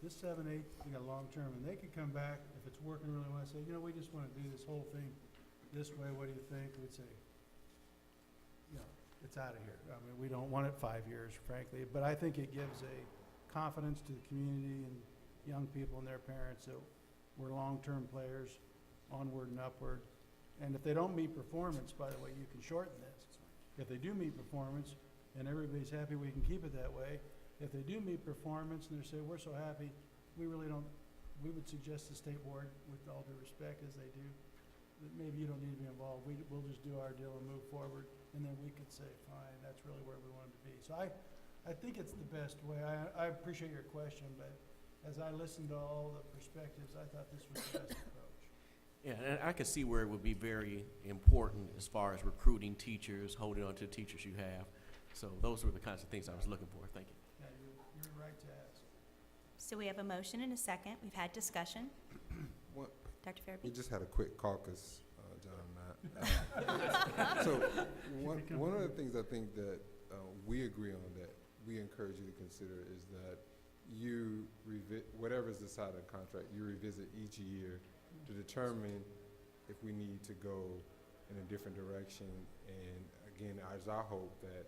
this 7, 8, we got long-term, and they could come back if it's working really well and say, you know, we just want to do this whole thing this way, what do you think? We'd say, you know, it's out of here. I mean, we don't want it 5 years, frankly, but I think it gives a confidence to the community and young people and their parents that we're long-term players, onward and upward. And if they don't meet performance, by the way, you can shorten this. If they do meet performance and everybody's happy, we can keep it that way. If they do meet performance and they say, we're so happy, we really don't, we would suggest the state board, with all due respect as they do, that maybe you don't need to be involved. We'll just do our deal and move forward. And then we could say, fine, that's really where we want to be. So I think it's the best way. I appreciate your question, but as I listened to all the perspectives, I thought this was the best approach. Yeah, and I can see where it would be very important as far as recruiting teachers, holding on to the teachers you have. So those were the kinds of things I was looking for. Thank you. Yeah, you're right to ask. So we have a motion and a second. We've had discussion. What- Dr. We Farabee? just had a quick caucus, John and I. So one of the things I think that we agree on, that we encourage you to consider, is that you whatever's decided in contract, you revisit each year to determine if we need to go in a different direction. And again, it's our hope that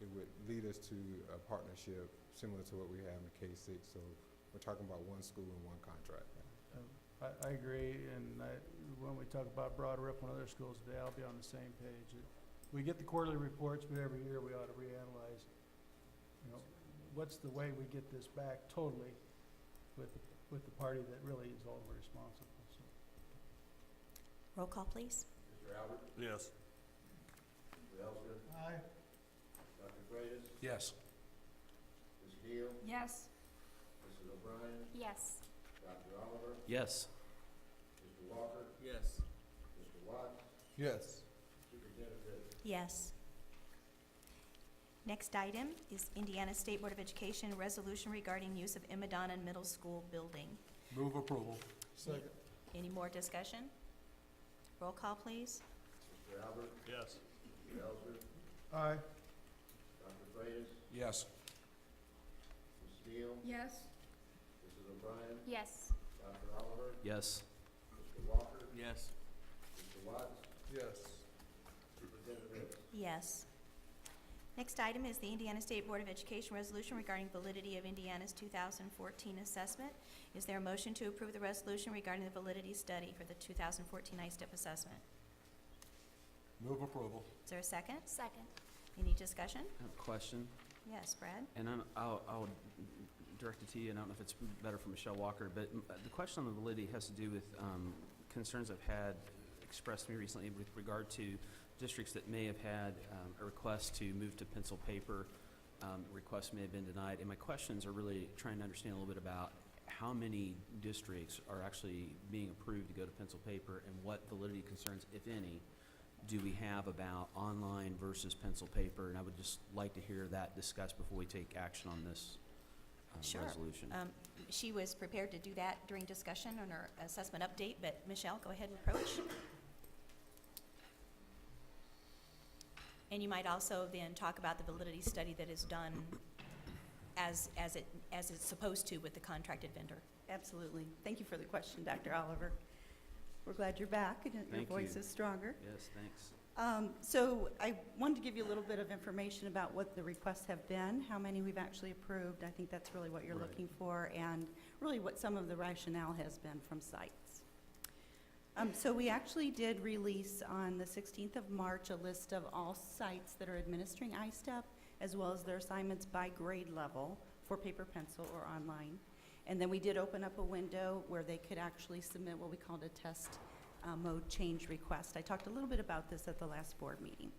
it would lead us to a partnership similar to what we have in K-6. So we're talking about one school and one contract. I agree, and when we talk about Broad Ripple and other schools today, I'll be on the same page. We get the quarterly reports, but every year we ought to reanalyze, you know, what's the way we get this back totally with the party that really is ultimately responsible. So. Roll call, please. Mr. Albert? Yes. Mr. Elster? Aye. Dr. Freitas? Yes. Ms. Gill? Yes. Mrs. O'Brien? Yes. Dr. Oliver? Yes. Mr. Walker? Yes. Mr. Watts? Yes. Superintendent Fish? Yes. Next item is Indiana State Board of Education resolution regarding use of Imadonna Middle School building. Move approval. Second. Any more discussion? Roll call, please. Mr. Albert? Yes. Mr. Elster? Aye. Dr. Freitas? Yes. Ms. Gill? Yes. Mrs. O'Brien? Yes. Dr. Oliver? Yes. Mr. Walker? Yes. Mr. Watts? Yes. Superintendent Fish? Yes. Next item is the Indiana State Board of Education resolution regarding validity of Indiana's 2014 assessment. Is there a motion to approve the resolution regarding the validity study for the 2014 ISTEP assessment? Move approval. Is there a second? Second. Any discussion? I have a question, Yes, Brad? and I'll direct it to you, and I don't know if it's better for Michelle Walker, but the question on the validity has to do with concerns I've had expressed to me recently with regard to districts that may have had a request to move to pencil paper. Requests may have been denied, and my questions are really trying to understand a little bit about how many districts are actually being approved to go to pencil paper, and what validity concerns, if any, do we have about online versus pencil paper? And I would just like to hear that discussed before we take action on this Sure. resolution. She was prepared to do that during discussion on her assessment update, but Michelle, go ahead and approach. And you might also then talk about the validity study that is done as it's supposed to with the contracted vendor. Absolutely. Thank you for the question, Dr. Oliver. We're glad you're back and your Thank voice you. is stronger. Yes, thanks. So I wanted to give you a little bit of information about what the requests have been, how many we've actually approved. I think that's really what you're Right. looking for, and really what some of the rationale has been from sites. So we actually did release on the 16th of March a list of all sites that are administering ISTEP, as well as their assignments by grade level for paper, pencil, or online. And then we did open up a window where they could actually submit what we called a test mode change request. I talked a little bit about this at the last board meeting.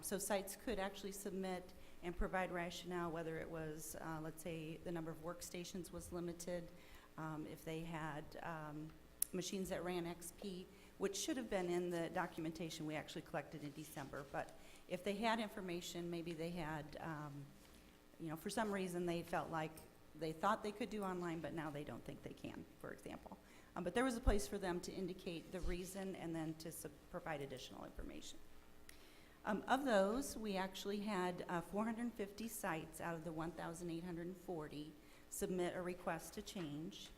So sites could actually submit and provide rationale, whether it was, let's say, the number of workstations was limited, if they had machines that ran XP, which should have been in the documentation we actually collected in December. But if they had information, maybe they had, for some reason they felt like they thought they could do online, but now they don't think they can, for example. But there was a place for them to indicate the reason and then to provide additional information. Of those, we actually had 450 sites out of the 1,840 submit a request to change,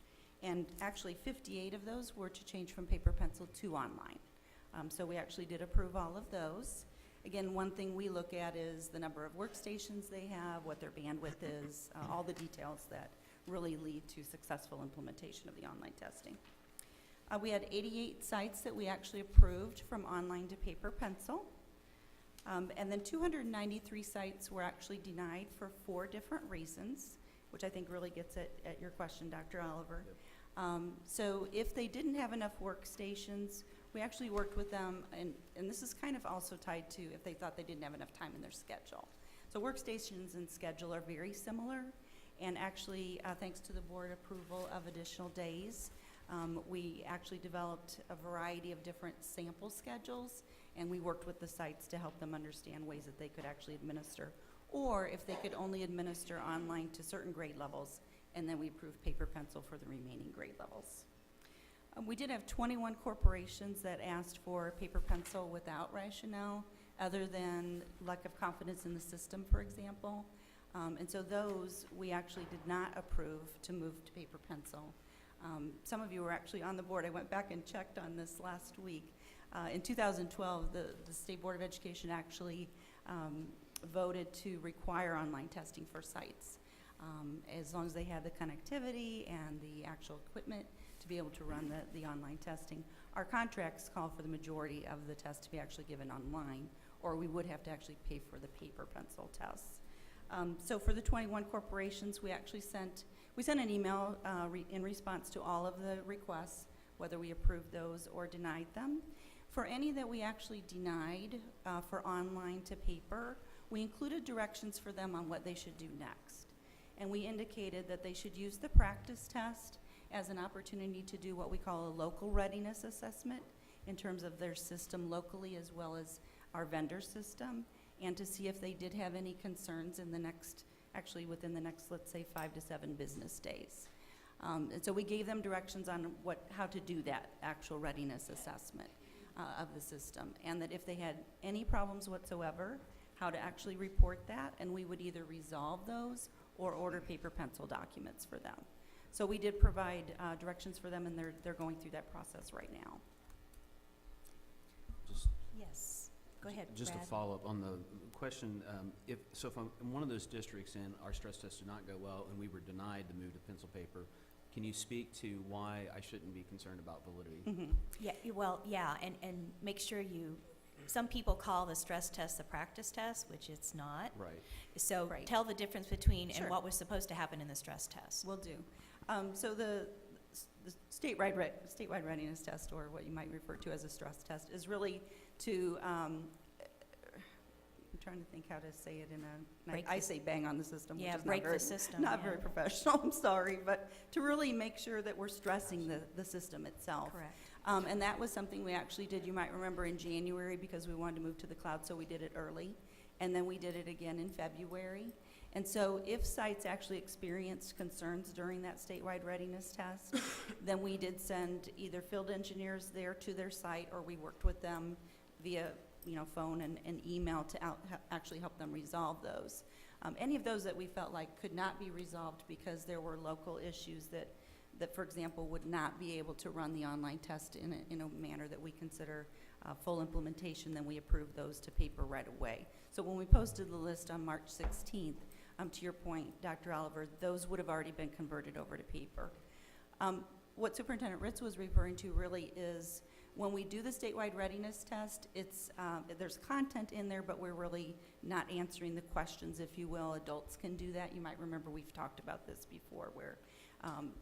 and actually 58 of those were to change from paper pencil to online. So we actually did approve all of those. Again, one thing we look at is the number of workstations they have, what their bandwidth is, all the details that really lead to successful implementation of the online testing. We had 88 sites that we actually approved from online to paper pencil. And then 293 sites were actually denied for 4 different reasons, which I think really gets at your question, Dr. Oliver. So if they didn't have enough workstations, we actually worked with them, and this is kind of also tied to if they thought they didn't have enough time in their schedule. So workstations and schedule are very similar, and actually, thanks to the board approval of additional days, we actually developed a variety of different sample schedules, and we worked with the sites to help them understand ways that they could actually administer, or if they could only administer online to certain grade levels, and then we approved paper pencil for the remaining grade levels. We did have 21 corporations that asked for paper pencil without rationale, other than lack of confidence in the system, for example. And so those we actually did not approve to move to paper pencil. Some of you were actually on the board. I went back and checked on this last week. In 2012, the State Board of Education actually voted to require online testing for sites, as long as they had the connectivity and the actual equipment to be able to run the online testing. Our contracts call for the majority of the tests to be actually given online, or we would have to actually pay for the paper pencil tests. So for the 21 corporations, we actually sent an email in response to all of the requests, whether we approved those or denied them. For any that we actually denied for online to paper, we included directions for them on what they should do next. And we indicated that they should use the practice test as an opportunity to do what we call a local readiness assessment in terms of their system locally as well as our vendor system, and to see if they did have any concerns in the next, actually within the next, let's say, 5 to 7 business days. And so we gave them directions on how to do that actual readiness assessment of the system, and that if they had any problems whatsoever, how to actually report that, and we would either resolve those or order paper pencil documents for them. So we did provide directions for them, and they're going through that process right now. Just Yes, go ahead, Just to Brad. follow up on the question, if I'm in one of those districts and our stress tests did not go well and we were denied the move to pencil paper, can you speak to why I shouldn't be concerned about validity? Mm-hmm. Yeah, and make sure some people call the stress test the practice test, which it's not. Right. So Right. tell the difference between Sure. and what was supposed to happen in the stress test. Will do. So the statewide readiness test, or what you might refer to as a stress test, is really to, I'm trying to think how to say it in I say bang on the system, which Yeah, is break not very, the system, not yeah. very professional, I'm sorry, but to really make sure that we're stressing the system itself. Correct. And that was something we actually did, you might remember, in January, because we wanted to move to the cloud, so we did it early. And then we did it again in February. And so if sites actually experienced concerns during that statewide readiness test, then we did send either field engineers there to their site, or we worked with them via phone and email to actually help them resolve those. Any of those that we felt like could not be resolved because there were local issues that, for example, would not be able to run the online test in a manner that we consider full implementation, then we approved those to paper right away. So when we posted the list on March 16th, to your point, Dr. Oliver, those would have already been converted over to paper. What Superintendent Ritz was referring to really is when we do the statewide readiness test, there's content in there, but we're really not answering the questions, if you will. Adults can do that. You might remember we've talked about this before, where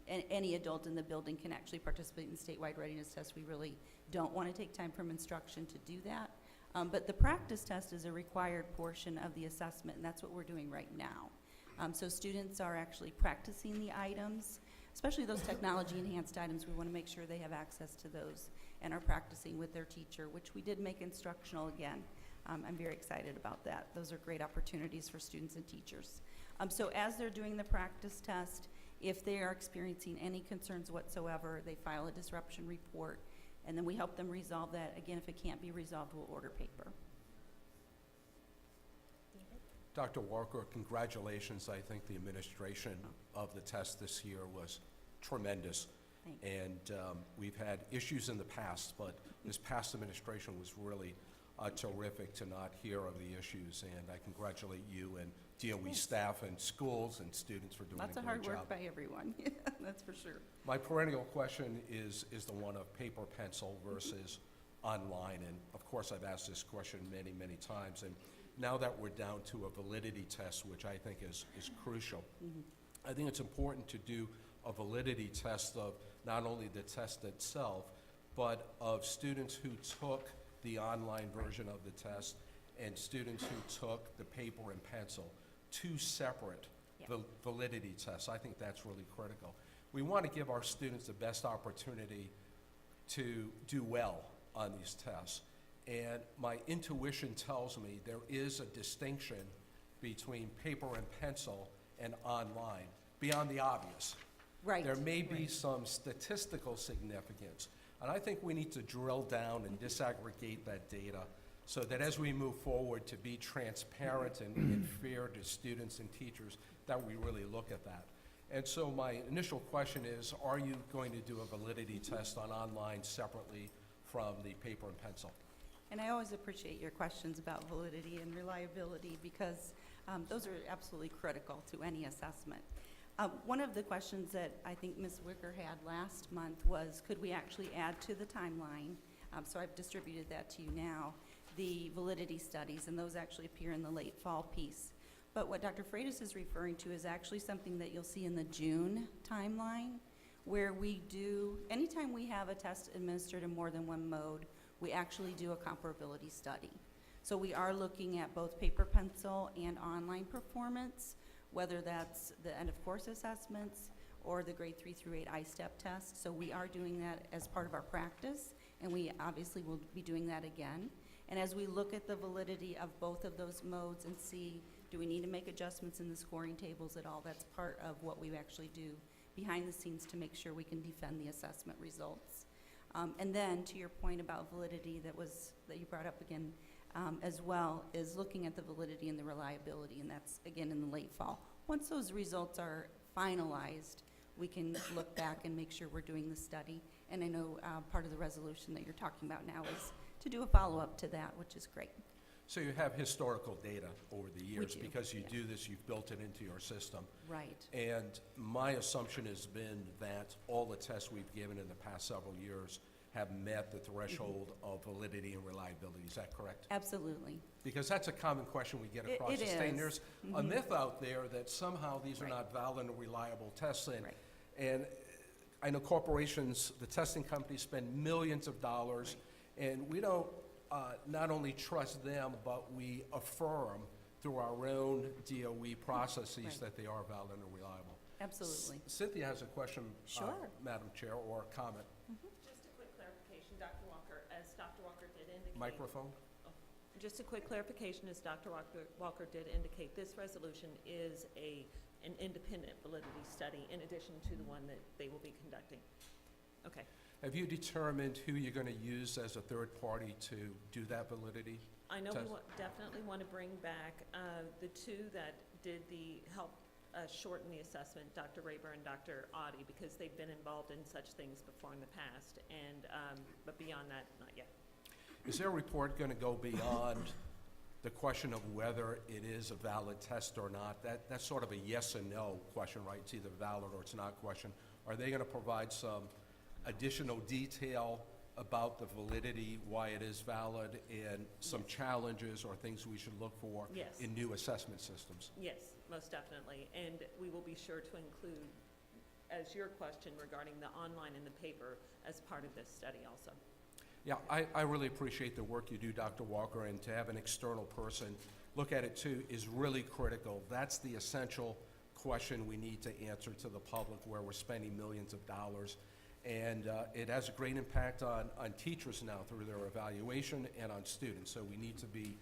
any adult in the building can actually participate in the statewide readiness test. We really don't want to take time from instruction to do that. But the practice test is a required portion of the assessment, and that's what we're doing right now. So students are actually practicing the items, especially those technology-enhanced items. We want to make sure they have access to those and are practicing with their teacher, which we did make instructional again. I'm very excited about that. Those are great opportunities for students and teachers. So as they're doing the practice test, If they are experiencing any concerns whatsoever, they file a disruption report, and then we help them resolve that. Again, if it can't be resolved, we'll order paper. Dr. Walker, congratulations. I think the administration of the test this year was tremendous. Thanks. And we've had issues in the past, but this past administration was really terrific to not hear of the issues. And I congratulate you and DOE staff and schools and students for doing Lots a of great hard job. work by everyone, that's for sure. My perennial question is the one of paper pencil versus online. And of course, I've asked this question many, many times. And now that we're down to a validity test, which I think is crucial, I think it's important to do a validity test of not only the test itself, but of students who took the online version of the test and students who took the paper and pencil. Two separate validity tests. I think that's really critical. We want to give our students the best opportunity to do well on these tests. And my intuition tells me there is a distinction between paper and pencil and online, beyond the obvious. Right. There may be some statistical significance, and I think we need to drill down and disaggregate that data so that as we move forward to be transparent and fair to students and teachers, that we really look at that. And so my initial question is, are you going to do a validity test on online separately from the paper and pencil? And I always appreciate your questions about validity and reliability because those are absolutely critical to any assessment. One of the questions that I think Ms. Wicker had last month was, could we actually add to the timeline, so I've distributed that to you now, the validity studies, and those actually appear in the late fall piece. But what Dr. Freitas is referring to is actually something that you'll see in the June timeline, where we do, anytime we have a test administered in more than one mode, we actually do a comparability study. So we are looking at both paper pencil and online performance, whether that's the end of course assessments or the grade 3 through 8 I-STEP test. So we are doing that as part of our practice, and we obviously will be doing that again. And as we look at the validity of both of those modes and see, do we need to make adjustments in the scoring tables at all, that's part of what we actually do behind the scenes to make sure we can defend the assessment results. And then to your point about validity that you brought up again as well, is looking at the validity and the reliability, and that's again in the late fall. Once those results are finalized, we can look back and make sure we're doing the study. And I know part of the resolution that you're talking about now is to do a follow-up to that, which is great. So you have historical data over the years. do, Because you do this, you've built it into your system. Right. And my assumption has been that all the tests we've given in the past several years have met the threshold of validity and reliability. Is that correct? Absolutely. Because that's a common question we get It- across it the state. And is. there's a myth out there that somehow these are Right. not valid and reliable tests. Right. And I know corporations, the testing companies spend millions of dollars, and we don't not only trust them, but we affirm through our own DOE processes Right. that they are valid and reliable. Absolutely. Cynthia has a question, Sure. Madam Chair, or a comment. Just a quick clarification, Dr. Walker, as Dr. Walker did indicate. Microphone? Just a quick clarification, as Dr. Walker did indicate, this resolution is an independent validity study in addition to the one that they will be conducting. Okay. Have you determined who you're going to use as a third party to do that validity? I know test? we definitely want to bring back the two that did the help shorten the assessment, Dr. Raber and Dr. Audie, because they've been involved in such things before in the past, and but beyond that, not yet. Is their report going to go beyond the question of whether it is a valid test or not? That's sort of a yes and no question, right? It's either valid or it's not question. Are they going to provide some additional detail about the validity, why it is valid, and some challenges or things we should look for Yes. in new assessment systems? Yes, most definitely, and we will be sure to include, as your question regarding the online and the paper, as part of this study also. Yeah, I really appreciate the work you do, Dr. Walker, and to have an external person look at it too is really critical. That's the essential question we need to answer to the public, where we're spending millions of dollars. And it has a great impact on teachers now through their evaluation and on students. So we need to be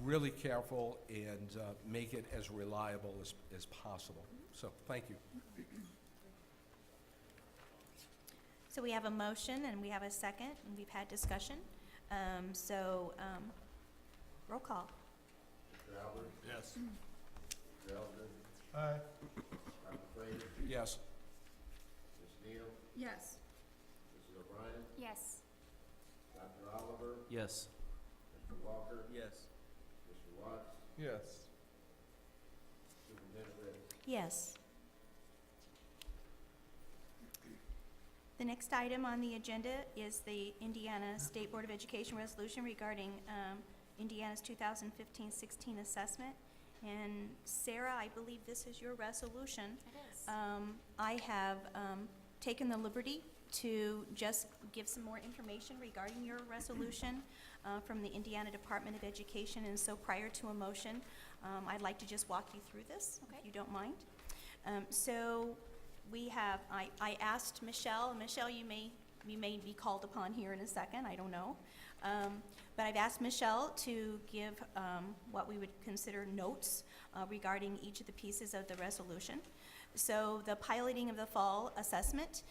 really careful and make it as reliable as possible. So, thank you. So we have a motion and we have a second, and we've had discussion. Roll call. Mr. Albert? Yes. Mr. Elder? Aye. Dr. Fraser? Yes. Ms. Neal? Yes. Mrs. O'Brien? Yes. Dr. Oliver? Yes. Mr. Walker? Yes. Mr. Watts? Yes. Superintendent Ritz? Yes. The next item on the agenda is the Indiana State Board of Education resolution regarding Indiana's 2015-16 assessment. And Sarah, I believe this is your resolution. It is. I have taken the liberty to just give some more information regarding your resolution from the Indiana Department of Education. And so prior to a motion, I'd like to just walk you through this, if you don't mind. So we have, I asked Michelle, and Michelle, you may be called upon here in a second, I don't know. But I've asked Michelle to give what we would consider notes regarding each of the pieces of the resolution. So the piloting of the fall assessment,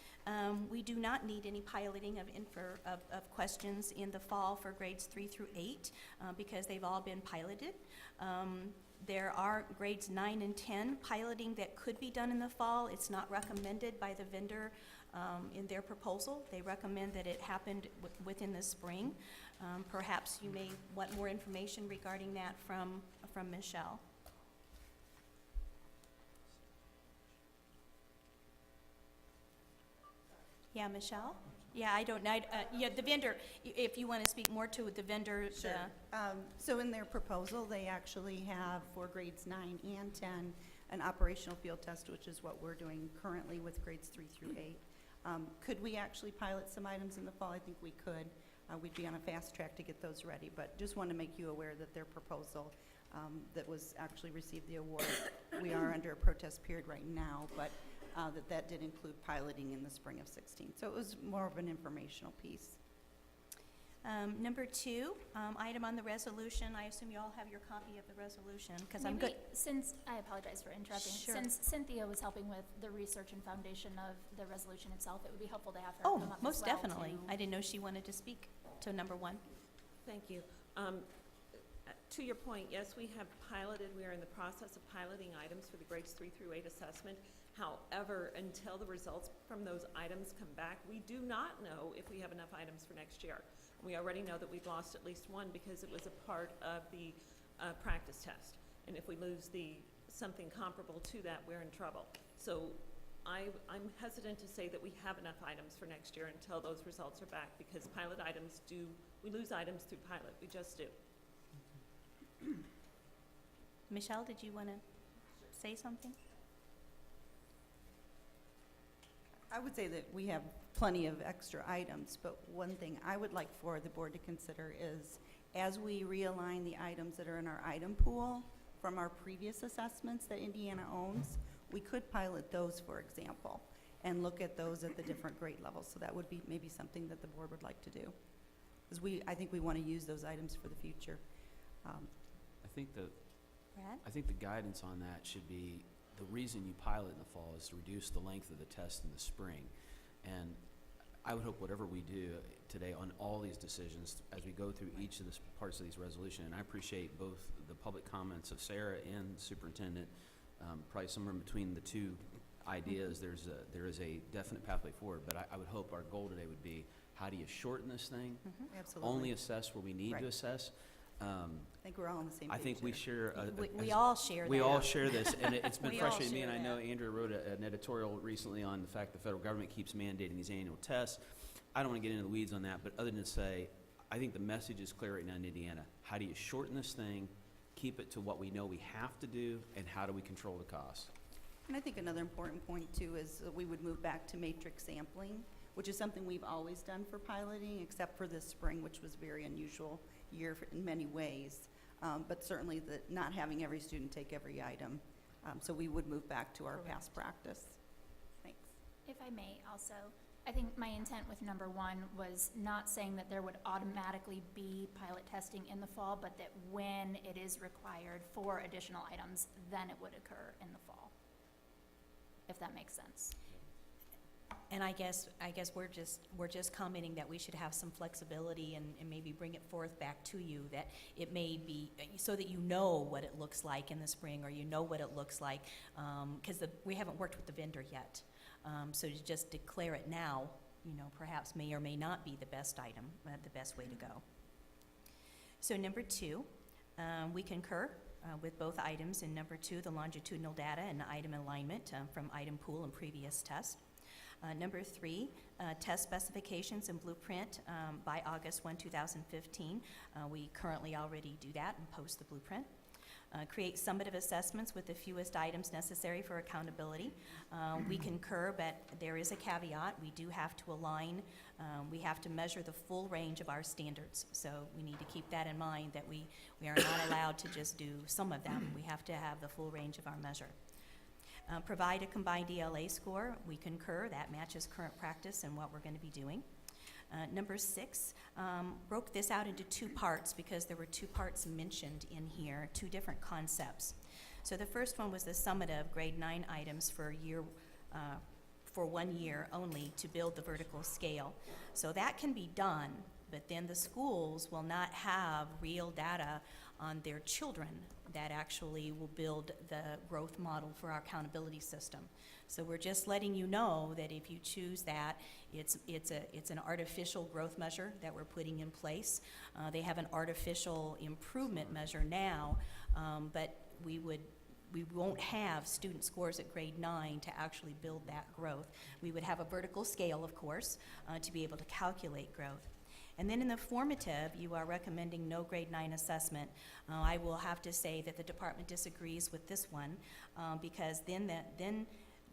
we do not need any piloting of questions in the fall for grades 3 through 8 because they've all been piloted. There are grades 9 and 10 piloting that could be done in the fall. It's not recommended by the vendor in their proposal. They recommend that it happened within the spring. Perhaps you may want more information regarding that from Michelle. Yeah, Michelle? Yeah, I don't know. Yeah, the vendor, if you want to speak more to the vendor. Sure. So in their proposal, they actually have for grades 9 and 10, an operational field test, which is what we're doing currently with grades 3 through 8. Could we actually pilot some items in the fall? I think we could. We'd be on a fast track to get those ready, but just want to make you aware that their proposal that was actually received the award, we are under a protest period right now, but that did include piloting in the spring of 16. So it was more of an informational piece. Number 2, item on the resolution, I assume you all have your copy of the resolution, because I'm good. Maybe since, I apologize for interrupting. Sure. Since Cynthia was helping with the research and foundation of the resolution itself, it would be helpful to have her Oh, come up as most well definitely. to- I didn't know she wanted to speak to number 1. Thank you. To your point, yes, we have piloted, we are in the process of piloting items for the grades 3 through 8 assessment. However, until the results from those items come back, we do not know if we have enough items for next year. We already know that we've lost at least one because it was a part of the practice test. And if we lose something comparable to that, we're in trouble. So I'm hesitant to say that we have enough items for next year until those results are back, because pilot items we lose items through pilot, we just do. Michelle, did you want to say something? I would say that we have plenty of extra items, but one thing I would like for the board to consider is, as we realign the items that are in our item pool from our previous assessments that Indiana owns, we could pilot those, for example, and look at those at the different grade levels. So that would be maybe something that the board would like to do. Because I think we want to use those items for the future. Brad? I think the guidance on that should be, the reason you pilot in the fall is to reduce the length of the test in the spring. And I would hope whatever we do today on all these decisions, as we go through each of the parts of these resolutions, and I appreciate both the public comments of Sarah and the superintendent, probably somewhere in between the two ideas, there is a definite pathway forward, but I would hope our goal today would be, how do you shorten this thing? Absolutely. Only assess where we need to Right. assess. I think we're all on the same page I think we there. share. We all share that. We all share this, and it's been We all frustrating to me, and share I know that. Andrew wrote an editorial recently on the fact the federal government keeps mandating these annual tests. I don't want to get into the weeds on that, but other than to say, I think the message is clear right now in Indiana. How do you shorten this thing, keep it to what we know we have to do, and how do we control the cost? And I think another important point too is that we would move back to matrix sampling, which is something we've always done for piloting, except for this spring, which was a very unusual year in many ways. But certainly not having every student take every item. So we would move back to our past practice. Thanks. If I may also, I think my intent with number 1 was not saying that there would automatically be pilot testing in the fall, but that when it is required for additional items, then it would occur in the fall. if that makes sense. And I guess we're just commenting that we should have some flexibility and maybe bring it forth back to you, that it may be, so that you know what it looks like in the spring, or you know what it looks like, because we haven't worked with the vendor yet. So to just declare it now, perhaps may or may not be the best item, the best way to go. So number 2, we concur with both items in number 2, the longitudinal data and item alignment from item pool and previous test. Number 3, test specifications and blueprint by August 1, 2015. We currently already do that and post the blueprint. Create summative assessments with the fewest items necessary for accountability. We concur, but there is a caveat. We do have to align. We have to measure the full range of our standards. So we need to keep that in mind, that we are not allowed to just do some of them. We have to have the full range of our measure. Provide a combined ELA score. We concur. That matches current practice and what we're going to be doing. Number 6, broke this out into 2 parts because there were 2 parts mentioned in here, 2 different concepts. So the first one was the summative grade 9 items for 1 year only to build the vertical scale. So that can be done, but then the schools will not have real data on their children that actually will build the growth model for our accountability system. So we're just letting you know that if you choose that, it's an artificial growth measure that we're putting in place. They have an artificial improvement measure now, but we won't have student scores at grade 9 to actually build that growth. We would have a vertical scale, of course, to be able to calculate growth. And then in the formative, you are recommending no grade 9 assessment. I will have to say that the department disagrees with this one because then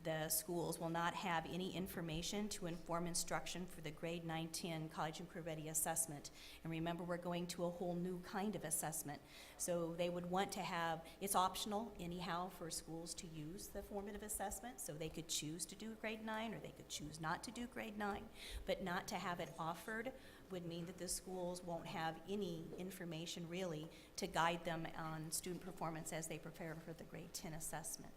the schools will not have any information to inform instruction for the grade 9-10 college and career ready assessment. And remember, we're going to a whole new kind of assessment. So they would want to have, it's optional anyhow for schools to use the formative assessment, so they could choose to do grade 9 or they could choose not to do grade 9, but not to have it offered would mean that the schools won't have any information really to guide them on student performance as they prepare for the grade 10 assessment.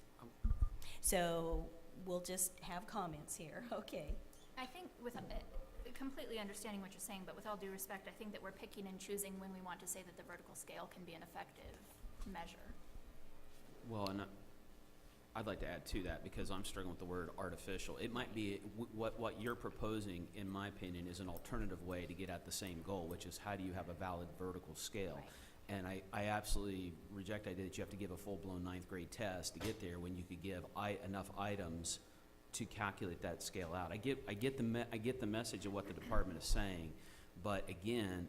So we'll just have comments here, okay. I think with completely understanding what you're saying, but with all due respect, I think that we're picking and choosing when we want to say that the vertical scale can be an effective measure. Well, and I'd like to add to that because I'm struggling with the word artificial. It might be, what you're proposing, in my opinion, is an alternative way to get at the same goal, which is how do you have a valid vertical scale? Right. And I absolutely reject the idea that you have to give a full-blown 9th grade test to get there when you could give enough items to calculate that scale out. I get the message of what the department is saying, but again,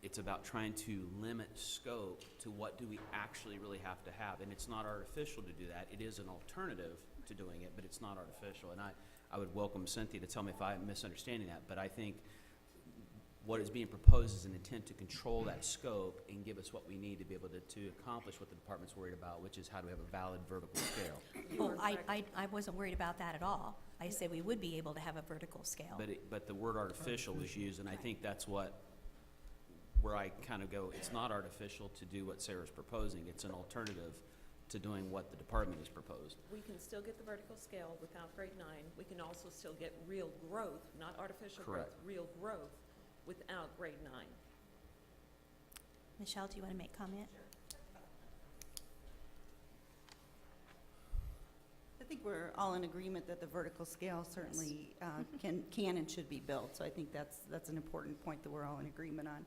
it's about trying to limit scope to what do we actually really have to have. And it's not artificial to do that. It is an alternative to doing it, but it's not artificial. And I would welcome Cynthia to tell me if I'm misunderstanding that, but I think what is being proposed is an intent to control that scope and give us what we need to be able to accomplish what the department's worried about, which is how do we have a valid vertical scale. Oh, I wasn't worried about that at all. I said we would be able to have a vertical scale. But the word artificial was used, and I think that's where I kind of go, it's not artificial to do what Sarah's proposing. It's an alternative to doing what the department has proposed. We can still get the vertical scale without grade 9. We can also still get real growth, not artificial growth, Correct. real growth without grade 9. Michelle, do you want to make comment? I think we're all in agreement that the vertical scale certainly can and should be built. So I think that's an important point that we're all in agreement on.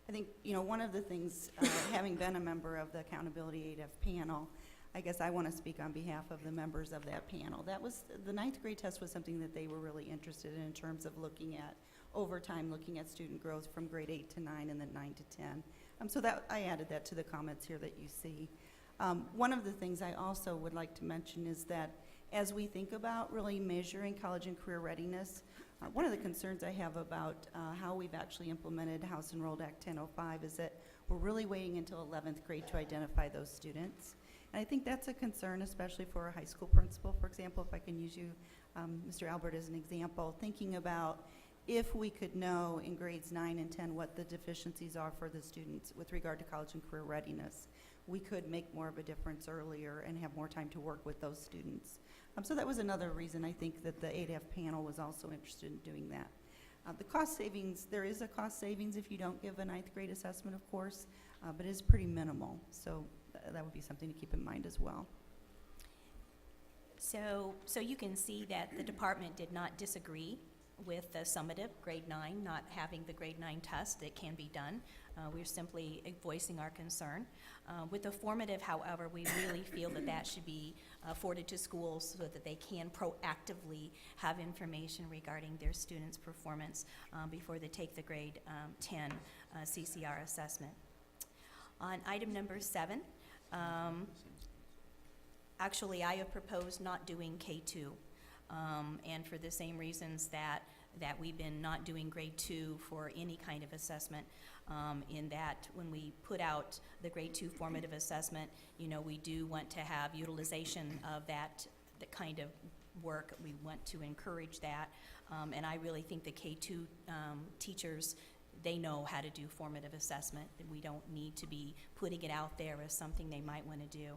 I think, one of the things, having been a member of the Accountability ADF panel, I guess I want to speak on behalf of the members of that panel. That was, the 9th grade test was something that they were really interested in terms of looking at, over time, looking at student growth from grade 8 to 9 and then 9 to 10. So that I added that to the comments here that you see. One of the things I also would like to mention is that as we think about really measuring college and career readiness, one of the concerns I have about how we've actually implemented House Enrolled Act 1005 is that we're really waiting until 11th grade to identify those students. And I think that's a concern, especially for a high school principal, for example, if I can use you, Mr. Albert, as an example, thinking about if we could know in grades 9 and 10 what the deficiencies are for the students with regard to college and career readiness, we could make more of a difference earlier and have more time to work with those students. So that was another reason I think that the ADF panel was also interested in doing that. The cost savings, there is a cost savings if you don't give a ninth grade assessment, of course, but it is pretty minimal. So that would be something to keep in mind as well. So you can see that the department did not disagree with the summative grade 9, not having the grade 9 test. It can be done. We're simply voicing our concern. With the formative, however, we really feel that that should be afforded to schools so that they can proactively have information regarding their students' performance before they take the grade 10 CCR assessment. On item number 7, actually, I have proposed not doing K2, and for the same reasons that we've been not doing grade 2 for any kind of assessment, in that when we put out the grade 2 formative assessment, you know, we do want to have utilization of that kind of work. We want to encourage that, and I really think the K2 teachers, they know how to do formative assessment, and we don't need to be putting it out there as something they might want to do.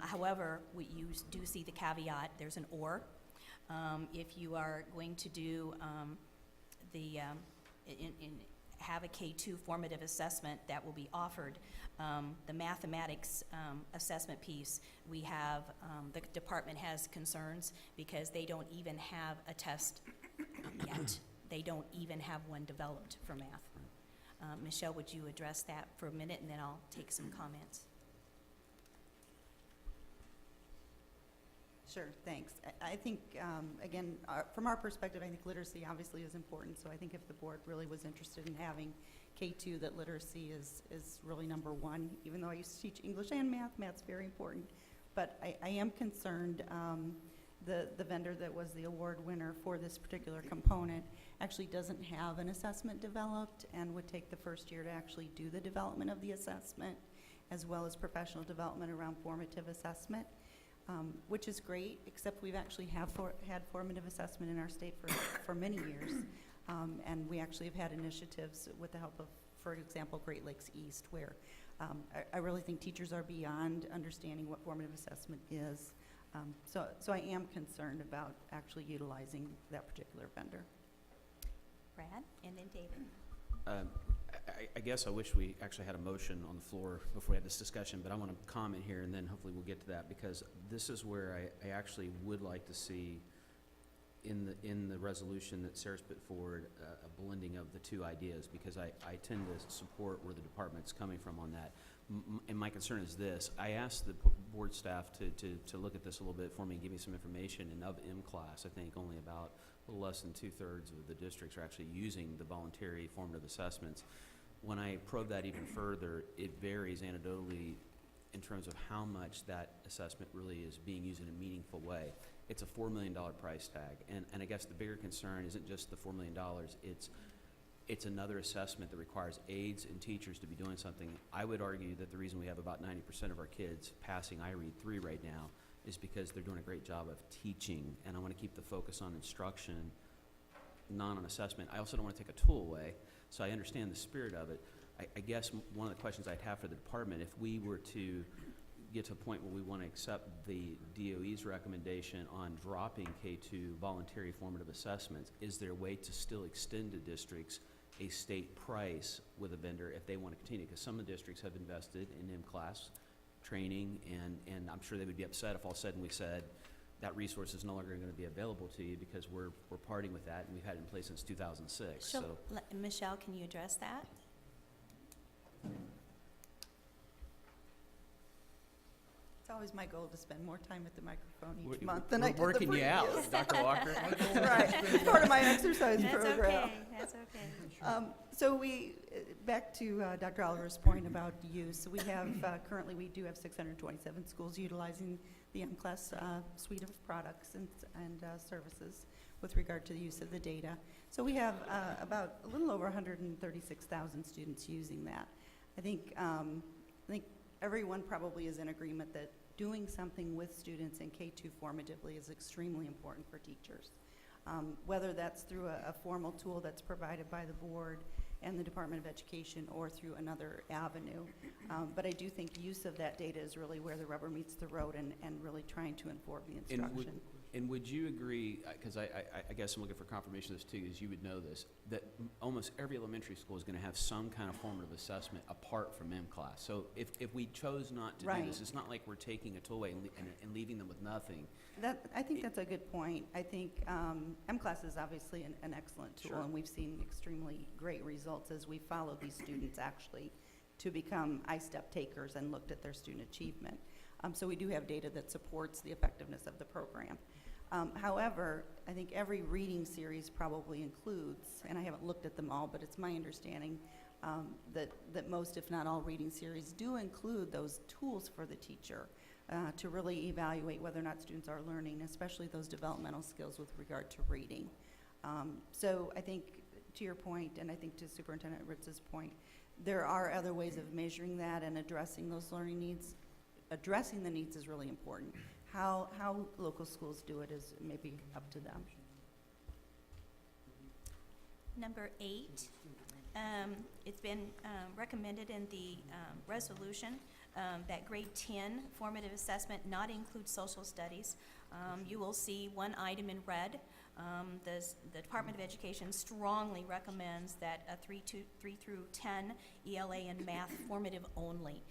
However, you do see the caveat, there's an or. If you are going to do have a K2 formative assessment that will be offered, the mathematics assessment piece, we have, the department has concerns because they don't even have a test yet. They don't even have one developed for math. Michelle, would you address that for a minute, and then I'll take some comments. Sure, thanks. I think, again, from our perspective, I think literacy obviously is important, so I think if the board really was interested in having K2, that literacy is really number one. Even though I used to teach English and math, math's very important. But I am concerned, the vendor that was the award winner for this particular component actually doesn't have an assessment developed and would take the first year to actually do the development of the assessment, as well as professional development around formative assessment. Which is great, except we've actually had formative assessment in our state for many years. And we actually have had initiatives with the help of, for example, Great Lakes East, where I really think teachers are beyond understanding what formative assessment is. So I am concerned about actually utilizing that particular vendor. Brad, and then David. I guess I wish we actually had a motion on the floor before we had this discussion, but I want to comment here, and then hopefully we'll get to that, because this is where I actually would like to see in the resolution that Sarah's put forward a blending of the two ideas, because I tend to support where the department's coming from on that. And my concern is this: I asked the board staff to look at this a little bit for me and give me some information. And of M-class, I think only about a little less than 2/3 of the districts are actually using the voluntary formative assessments. When I probe that even further, it varies anecdotally in terms of how much that assessment really is being used in a meaningful way. It's a $4 million price tag, and I guess the bigger concern isn't just the $4 million, it's another assessment that requires aides and teachers to be doing something. I would argue that the reason we have about 90% of our kids passing IREAD 3 right now is because they're doing a great job of teaching, and I want to keep the focus on instruction, not on assessment. I also don't want to take a tool away, so I understand the spirit of it. I guess one of the questions I'd have for the department, if we were to get to a point where we want to accept the DOE's recommendation on dropping K2 voluntary formative assessments, is there a way to still extend to districts a state price with a vendor if they want to continue? Because some of the districts have invested in M-class training, and I'm sure they would be upset if all of a sudden we said that resource is no longer going to be available to you because we're parting with that, and we've had it in place since 2006. So, Michelle, can you address that? It's always my goal to spend more time at the microphone each month than I did the We're working you out, previous. Dr. Walker. That's right, it's part of my exercise program. That's okay, that's okay. So back to Dr. Oliver's point about use, we have, currently we do have 627 schools utilizing the M-class suite of products and services with regard to the use of the data. So we have about a little over 136,000 students using that. I think everyone probably is in agreement that doing something with students in K2 formatively is extremely important for teachers. Whether that's through a formal tool that's provided by the board and the Department of Education or through another avenue. But I do think use of that data is really where the rubber meets the road and really trying to inform the instruction. And would you agree, because I guess I'm looking for confirmation of this too, as you would know this, that almost every elementary school is going to have some kind of formative assessment apart from class. So if we chose not to do Right. this, it's not like we're taking a tool away and leaving them with nothing. I think that's a good point. I think M-Class is obviously an excellent tool, Sure. and we've seen extremely great results as we follow these students actually to become I-STEP takers and looked at their student achievement. So we do have data that supports the effectiveness of the program. However, I think every reading series probably includes, and I haven't looked at them all, but it's my understanding that most, if not all, reading series do include those tools for the teacher to really evaluate whether or not students are learning, especially those developmental skills with regard to reading. So I think, to your point, and I think to Superintendent Ritz's point, there are other ways of measuring that and addressing those learning needs. Addressing the needs is really important. How local schools do it is maybe up to them. Number 8, it's been recommended in the resolution that grade 10 formative assessment not include social studies. You will see one item in red. The Department of Education strongly recommends that a 3 through 10 ELA and math formative only,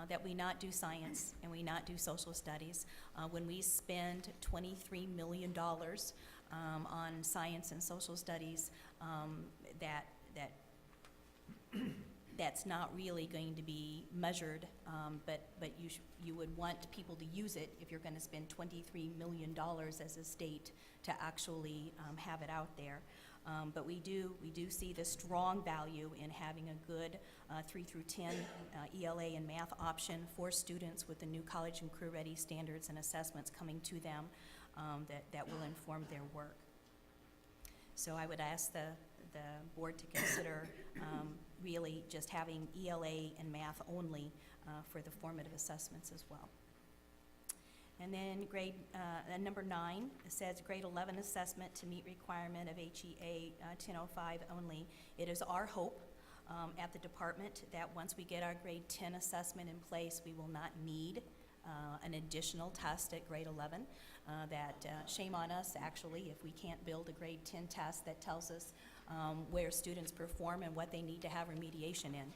that we not do science and we not do social studies. When we spend $23 million on science and social studies, that's not really going to be measured, but you would want people to use it if you're going to spend $23 million as a state to actually have it out there. But we do see the strong value in having a good 3 through 10 ELA and math option for students with the new college and career ready standards and assessments coming to them that will inform their work. So I would ask the board to consider really just having ELA and math only for the formative assessments as well. And then number 9, it says grade 11 assessment to meet requirement of HEA 1005 only. It is our hope at the department that once we get our grade 10 assessment in place, we will not need an additional test at grade 11. Shame on us, actually, if we can't build a grade 10 test that tells us where students perform and what they need to have remediation in.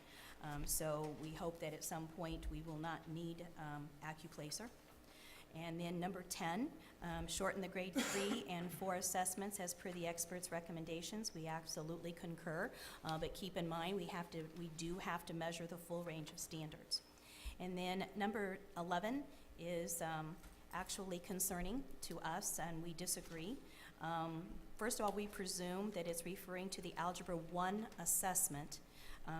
So we hope that at some point we will not need AccuPlacer. And then number 10, shorten the grade 3 and 4 assessments as per the experts' recommendations. We absolutely concur, but keep in mind we do have to measure the full range of standards. And then number 11 is actually concerning to us, and we disagree. First of all, we presume that it's referring to the Algebra 1 assessment.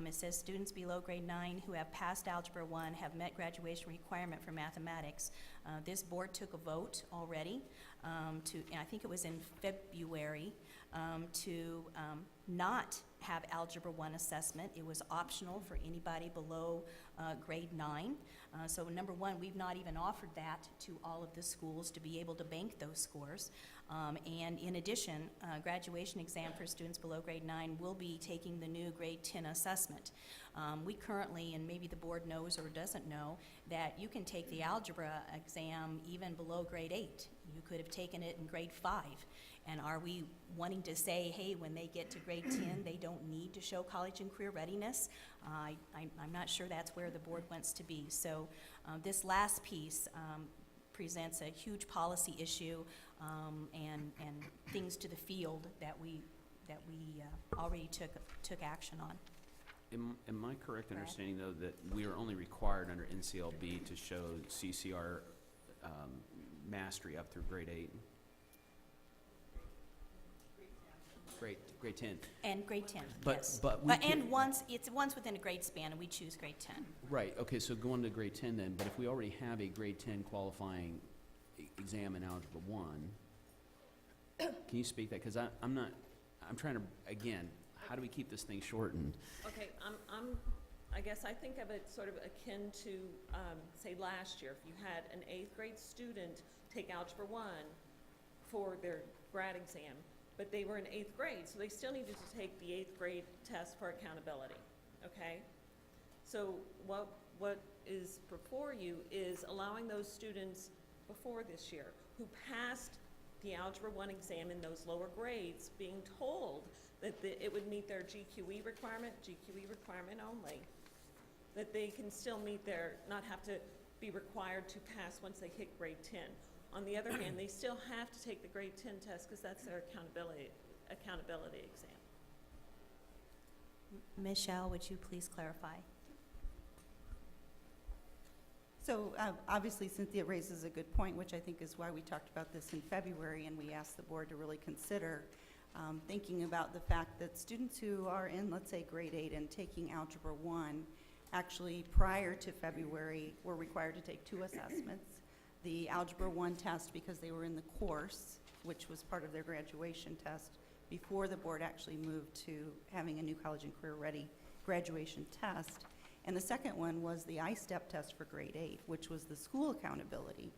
It says students below grade 9 who have passed Algebra 1 have met graduation requirement for mathematics. This board took a vote already and I think it was in February, to not have Algebra 1 assessment. It was optional for anybody below grade 9. So number 1, we've not even offered that to all of the schools to be able to bank those scores. And in addition, graduation exam for students below grade 9 will be taking the new grade 10 assessment. We currently, and maybe the board knows or doesn't know, that you can take the algebra exam even below grade 8. You could have taken it in grade 5. And are we wanting to say, hey, when they get to grade 10, they don't need to show college and career readiness? I'm not sure that's where the board wants to be. So this last piece presents a huge policy issue and things to the field that we already took action on. Am I correct in understanding, though, that we are only required under NCLB to show CCR mastery up through grade 8? Grade 10. And grade 10, But- yes. but we can- it's once within a grade span, and we choose grade 10. Right, okay, so going to grade 10 then, but if we already have a grade 10 qualifying exam in Algebra 1, can you speak that? Because I'm trying to, again, how do we keep this thing shortened? Okay, I guess I think of it sort of akin to, say, last year, if you had an 8th grade student take Algebra 1 for their grad exam, but they were in 8th grade, so they still needed to take the 8th grade test for accountability, okay? So what is before you is allowing those students before this year who passed the Algebra 1 exam in those lower grades, being told that it would meet their GQE requirement only, that they can still meet their, not have to be required to pass once they hit grade 10. On the other hand, they still have to take the grade 10 test because that's their accountability exam. Michelle, would you please clarify? So obviously Cynthia raises a good point, which I think is why we talked about this in February, and we asked the board to really consider thinking about the fact that students who are in, let's say, grade 8 and taking Algebra 1, actually prior to February were required to take 2 assessments. The Algebra 1 test, because they were in the course, which was part of their graduation test, before the board actually moved to having a new college and career ready graduation test. And the second one was the I-STEP test for grade 8, which was the school accountability.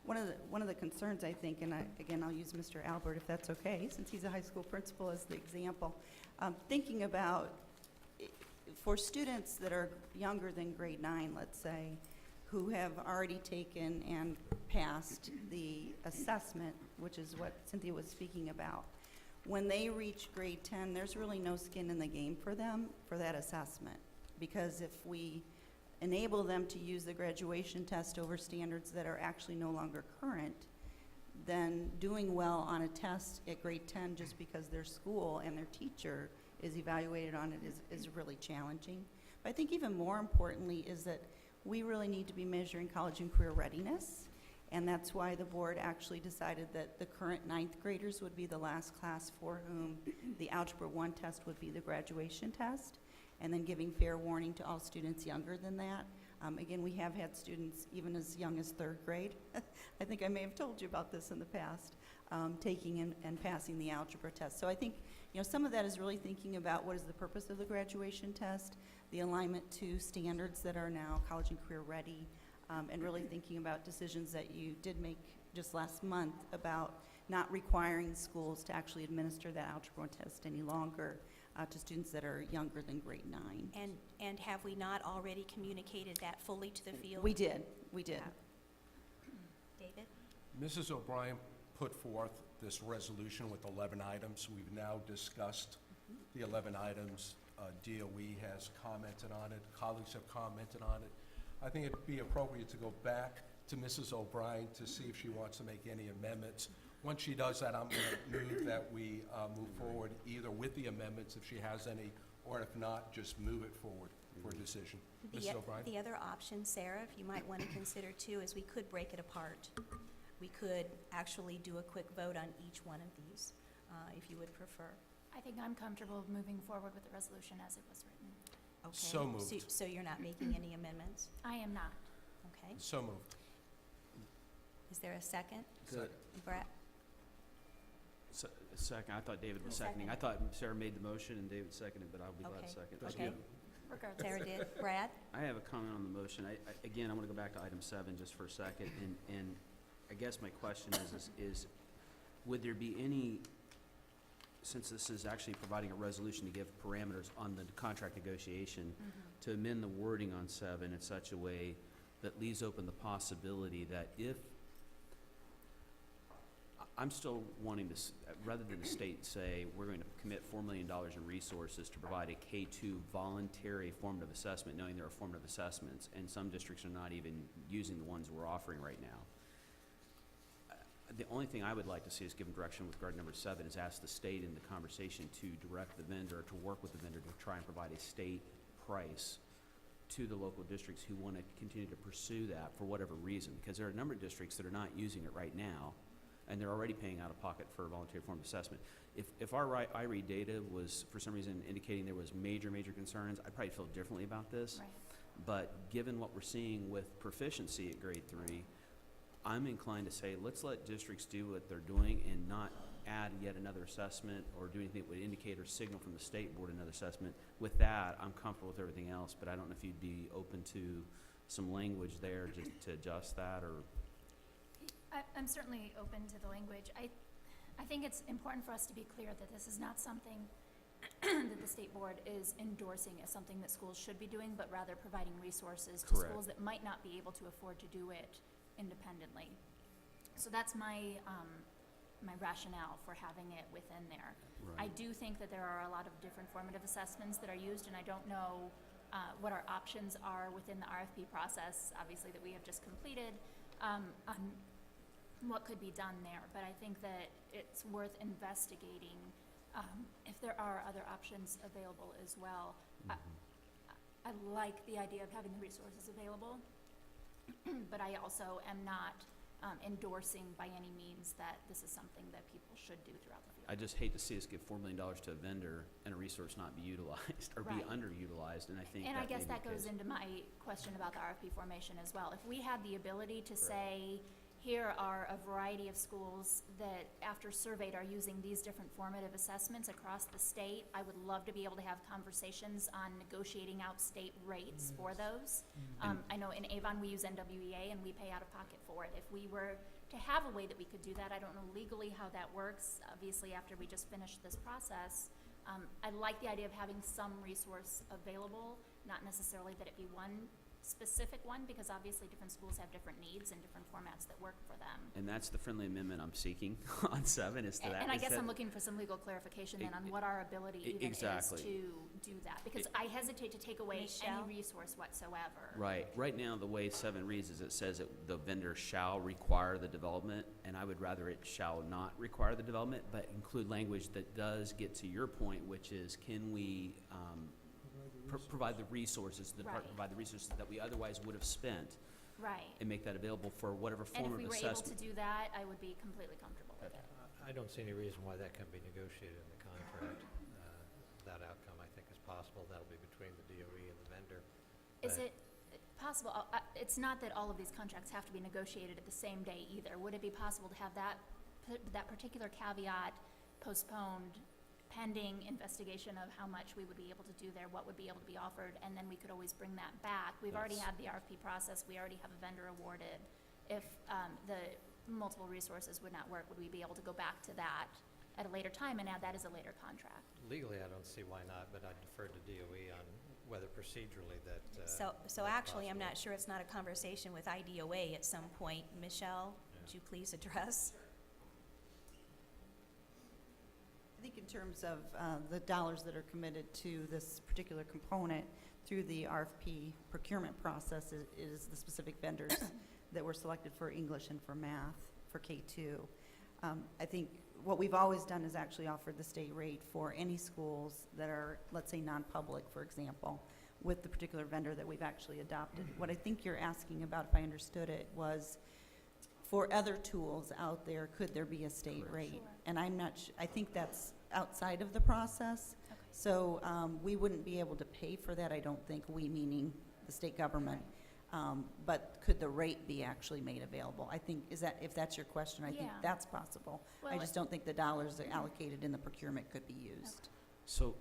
One of the concerns, I think, and again, I'll use Mr. Albert if that's okay, since he's a high school principal as the example, thinking about for students that are younger than grade 9, let's say, who have already taken and passed the assessment, which is what Cynthia was speaking about, when they reach grade 10, there's really no skin in the game for them for that assessment. Because if we enable them to use the graduation test over standards that are actually no longer current, then doing well on a test at grade 10 just because their school and their teacher is evaluated on it is really challenging. But I think even more importantly is that we really need to be measuring college and career readiness, and that's why the board actually decided that the current 9th graders would be the last class for whom the Algebra 1 test would be the graduation test, and then giving fair warning to all students younger than that. Again, we have had students even as young as 3rd grade. I think I may have told you about this in the past, taking and passing the algebra test. So I think, some of that is really thinking about what is the purpose of the graduation test, the alignment to standards that are now college and career ready, and really thinking about decisions that you did make just last month about not requiring schools to actually administer that algebra test any longer to students that are younger than grade 9. And have we not already communicated that fully to the field? We did. David? Mrs. O'Brien put forth this resolution with 11 items. We've now discussed the 11 items. DOE has commented on it. Colleagues have commented on it. I think it'd be appropriate to go back to Mrs. O'Brien to see if she wants to make any amendments. Once she does that, I'm going to move that we move forward either with the amendments if she has any, or if not, just move it forward for decision. Mrs. O'Brien? The other option, Sarah, if you might want to consider too, is we could break it apart. We could actually do a quick vote on each one of these, if you would prefer. I think I'm comfortable moving forward with the resolution as it was written. Okay. So moved. So you're not making any amendments? I am not. Okay. So moved. Is there a second? Good. Brett? Second, I thought David was seconding. I thought Sarah made the motion and David seconded, but I'll be glad to second. Okay. Regardless. Sarah did. Brad? I have a comment on the motion. Again, I want to go back to item 7 just for a second, and I guess my question is would there be any, since this is actually providing a resolution to give parameters on the contract negotiation, to amend the wording on 7 in such a way that leaves open the possibility that if, I'm still wanting to, rather than the state say, we're going to commit $4 million in resources to provide a K-2 voluntary formative assessment, knowing there are formative assessments, and some districts are not even using the ones we're offering right now. The only thing I would like to see is given direction with regard to number 7 is ask the state in the conversation to direct the vendor, to work with the vendor to try and provide a state price to the local districts who want to continue to pursue that for whatever reason, because there are a number of districts that are not using it right now, and they're already paying out of pocket for a voluntary form of assessment. If our IRE data was, for some reason, indicating there was major concerns, I'd probably feel differently about this. Right. But given what we're seeing with proficiency at grade 3, I'm inclined to say, let's let districts do what they're doing and not add yet another assessment or do anything that would indicate or signal from the state board another assessment. With that, I'm comfortable with everything else, but I don't know if you'd be open to some language there just to adjust that, or I'm certainly open to the language. I think it's important for us to be clear that this is not something that the state board is endorsing as something that schools should be doing, but rather providing resources to Correct. schools that might not be able to afford to do it independently. So that's my, my rationale for having it within there. I Right. do think that there are a lot of different formative assessments that are used, and I don't know what our options are within the RFP process, obviously, that we have just completed, on what could be done there. But I think that it's worth investigating if there are other options available as well. I like the idea of having the resources available, but I also am not endorsing by any means that this is something that people should do throughout the field. I just hate to see us give $4 million to a vendor and a resource not be utilized or be Right. underutilized, and I think And that I guess may be that the goes case. into my question about the RFP formation as well. If we had the ability to say, here are a variety of schools that, after surveyed, are using these different formative assessments across the state, I would love to be able to have conversations on negotiating out state rates for those. I know in Avon, we use NWEA and we pay out of pocket for it. If we were to have a way that we could do that, I don't know legally how that works, obviously after we just finished this process. I like the idea of having some resource available, not necessarily that it be one specific one, because obviously different schools have different needs and different formats that work for them. And that's the friendly amendment I'm seeking on 7 is to that. And I is guess that- I'm looking for some legal clarification then on E- what our ability even is exactly. to do that. Because I hesitate to take away Michelle? any resource whatsoever. Right. Right now, the way 7 reads is it says that the vendor shall require the development, and I would rather it shall not require the development, but include language that does get to your point, which is, can we provide the resources, the department Right. provide the resources that we otherwise would have spent, Right. and make that available for whatever And form if of we were able to assessment. do that, I would be completely comfortable with it. I don't see any reason why that can't be negotiated in the contract. That outcome, I think, is possible. That'll be between the DOE and the vendor. Is But- it possible, it's not that all of these contracts have to be negotiated at the same day either. Would it be possible to have that particular caveat postponed pending investigation of how much we would be able to do there, what would be able to be offered, and then we could always bring that back? We've already That's- had the RFP process, we already have a vendor awarded. If the multiple resources would not work, would we be able to go back to that at a later time and add that as a later contract? Legally, I don't see why not, but I defer to DOE on whether procedurally that. So that's actually, I'm possible. not sure it's not a conversation with IDOA at some point. Michelle, would you please address? I think in terms of the dollars that are committed to this particular component through the RFP procurement process is the specific vendors that were selected for English and for math for K2. I think what we've always done is actually offered the state rate for any schools that are, let's say, non-public, for example, with the particular vendor that we've actually adopted. What I think you're asking about, if I understood it, was for other tools out there, could there be a state Correct. rate? Sure. And I'm not, I think that's outside of the process. Okay. So we wouldn't be able to pay for that, I don't think, we meaning the state government. But could the rate be actually made available? I think, if that's your question, I think Yeah. that's possible. I Well, just don't think the dollars that are allocated in the procurement could be used. So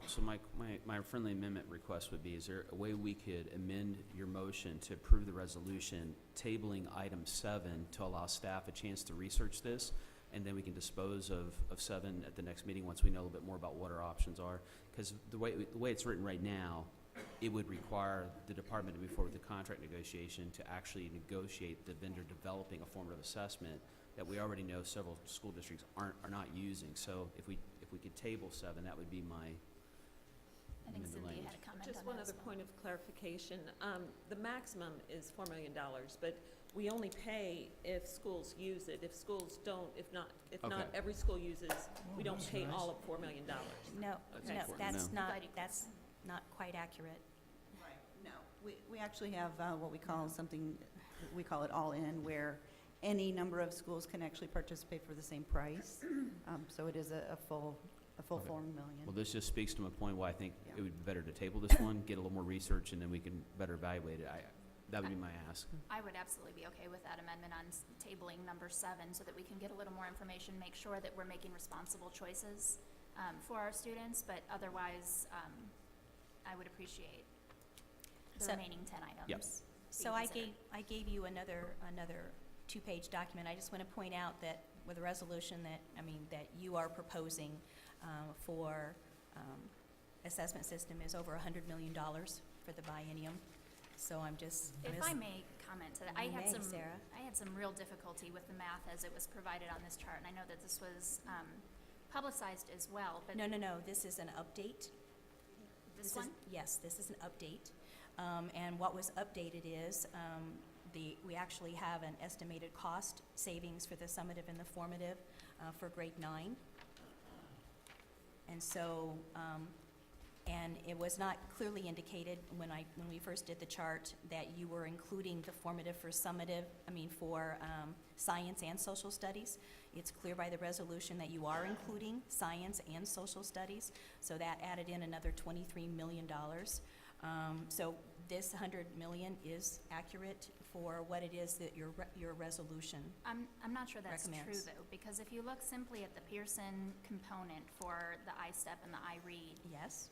my friendly amendment request would be, is there a way we could amend your motion to approve the resolution, tabling item 7 to allow staff a chance to research this, and then we can dispose of 7 at the next meeting once we know a little bit more about what our options are? Because the way it's written right now, it would require the department to move forward with the contract negotiation to actually negotiate the vendor developing a formative assessment that we already know several school districts are not using. So if we could table 7, that would be my I think amended Cindy language. had a comment on that Just one as other well. point of clarification. The maximum is $4 million, but we only pay if schools use it. If schools don't, if not Okay. every school uses, we don't pay all of $4 million. No, Okay. no, that's No. that's not quite accurate. Right, no. We actually have what we call something, we call it all-in, where any number of schools can actually participate for the same price. So it is a full Okay. $4 million. Well, this just speaks to my point why I think Yeah. it would be better to table this one, get a little more research, and then we can better evaluate it. That would be my ask. I would absolutely be okay with that amendment on tabling number 7 so that we can get a little more information, make sure that we're making responsible choices for our students, but otherwise, I would appreciate the So- remaining 10 items. Yep. So I gave you another 2-page document. I just want to point out that with a resolution that you are proposing for assessment system is over $100 million for the biennium. So I'm just. If I may comment to that, I You had may, some, Sarah. I had some real difficulty with the math as it was provided on this chart, and I know that this was publicized as well, but No, this is an update. this is- one? Yes, this is an update. And what was updated is, we actually have an estimated cost savings for the summative and the formative for grade 9. And so, and it was not clearly indicated when we first did the chart that you were including the formative for for science and social studies. It's clear by the resolution that you are including science and social studies, so that added in another $23 million. So this 100 million is accurate for what it is that your resolution. I'm not sure that's true, recommends. though, because if you look simply at the Pearson component for the iStep and the iRead, Yes?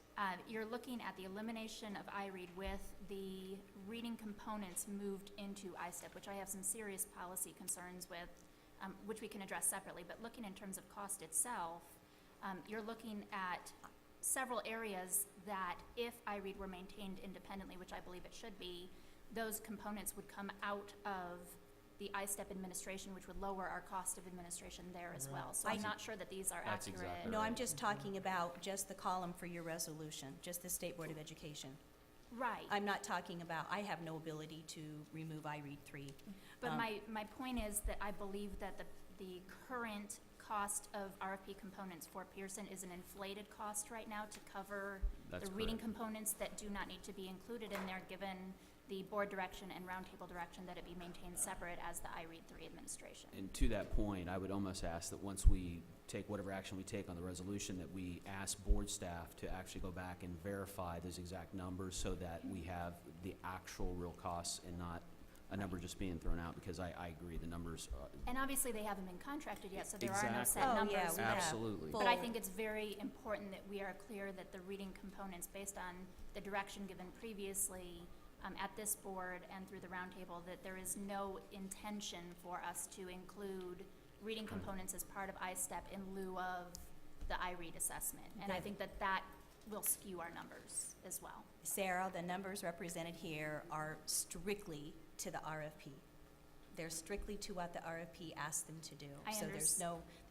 you're looking at the elimination of iRead with the reading components moved into iStep, which I have some serious policy concerns with, which we can address separately. But looking in terms of cost itself, you're looking at several areas that if iRead were maintained independently, which I believe it should be, those components would come out of the iStep administration, which would lower our cost of administration there as well. So I'm not sure that these are That's accurate. exactly No, right. I'm just talking about just the column for your resolution, just the State Board of Education. Right. I'm not talking about, I have no ability to remove iRead 3. But my point is that I believe that the current cost of RFP components for Pearson is an inflated cost right now to cover That's the reading correct. components that do not need to be included in there, given the board direction and roundtable direction that it be maintained separate as the iRead 3 administration. And to that point, I would almost ask that once we take whatever action we take on the resolution, that we ask board staff to actually go back and verify those exact numbers so that we have the actual real costs and not a number just being thrown out, because I agree, the numbers, And obviously, they haven't been contracted yet, so there are no Exactly. set Oh, numbers. yeah, we have Absolutely. full- But I think it's very important that we are clear that the reading components, based on the direction given previously at this board and through the roundtable, that there is no intention for us to include reading components as part of iStep in lieu of the iRead assessment. And I That- think that that will skew our numbers as well. Sarah, the numbers represented here are strictly to the RFP. They're strictly to what the RFP asked them to do. I So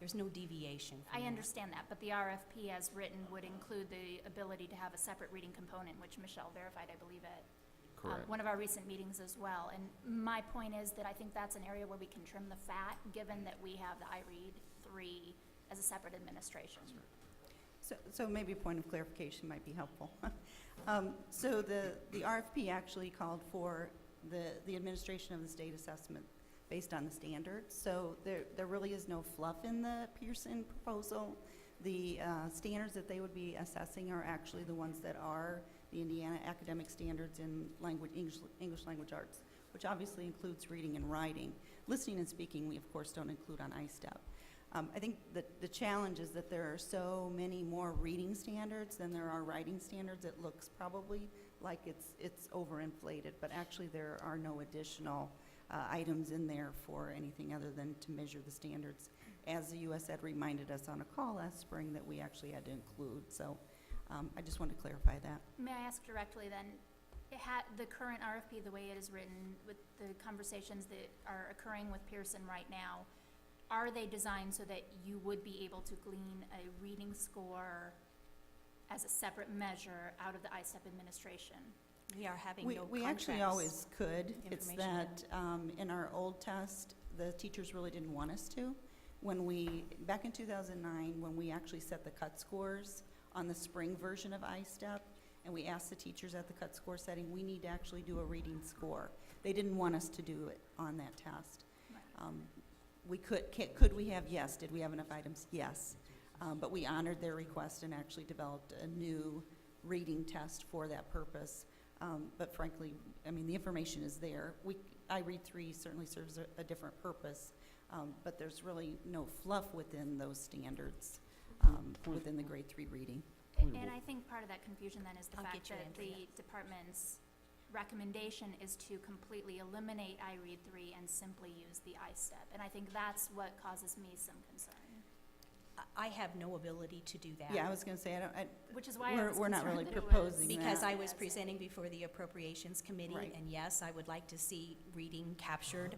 there's no deviation from I that. understand that, but the RFP as written would include the ability to have a separate reading component, which Michelle verified, I believe, at correct. one of our recent meetings as well. And my point is that I think that's an area where we can trim the fat, given that we have the iRead 3 as a separate administration. So maybe a point of clarification might be helpful. So the RFP actually called for the administration of the state assessment based on the standards. So there really is no fluff in the Pearson proposal. The standards that they would be assessing are actually the ones that are the Indiana academic standards in English language arts, which obviously includes reading and writing. Listening and speaking, we of course don't include on iStep. I think that the challenge is that there are so many more reading standards than there are writing standards. It looks probably like it's overinflated, but actually there are no additional items in there for anything other than to measure the standards, as the US Ed reminded us on a call last spring that we actually had to include. So I just want to clarify that. May I ask directly then, the current RFP, the way it is written, with the conversations that are occurring with Pearson right now, are they designed so that you would be able to glean a reading score as a separate measure out of the iStep administration? We are having We no we actually contracts. always could. It's information that in our old test, the teachers really didn't want us to. Back in 2009, when we actually set the cut scores on the spring version of iStep, and we asked the teachers at the cut score setting, we need to actually do a reading score. They didn't want us to do it on that test. We could we have? Yes. Did we have enough items? Yes. But we honored their request and actually developed a new reading test for that purpose. But frankly, I mean, the information is there. iRead 3 certainly serves a different purpose, but there's really no fluff within those standards within the grade 3 reading. And I think part of that confusion then is the I'll fact get you, that Andrea. the department's recommendation is to completely eliminate iRead 3 and simply use the iStep. And I think that's what causes me some concern. I have no ability to do that. Yeah, I was gonna say, Which is why I was we're not concerned really that it was- proposing Because that. I was presenting before the Appropriations Committee, Right. and yes, I would like to see reading captured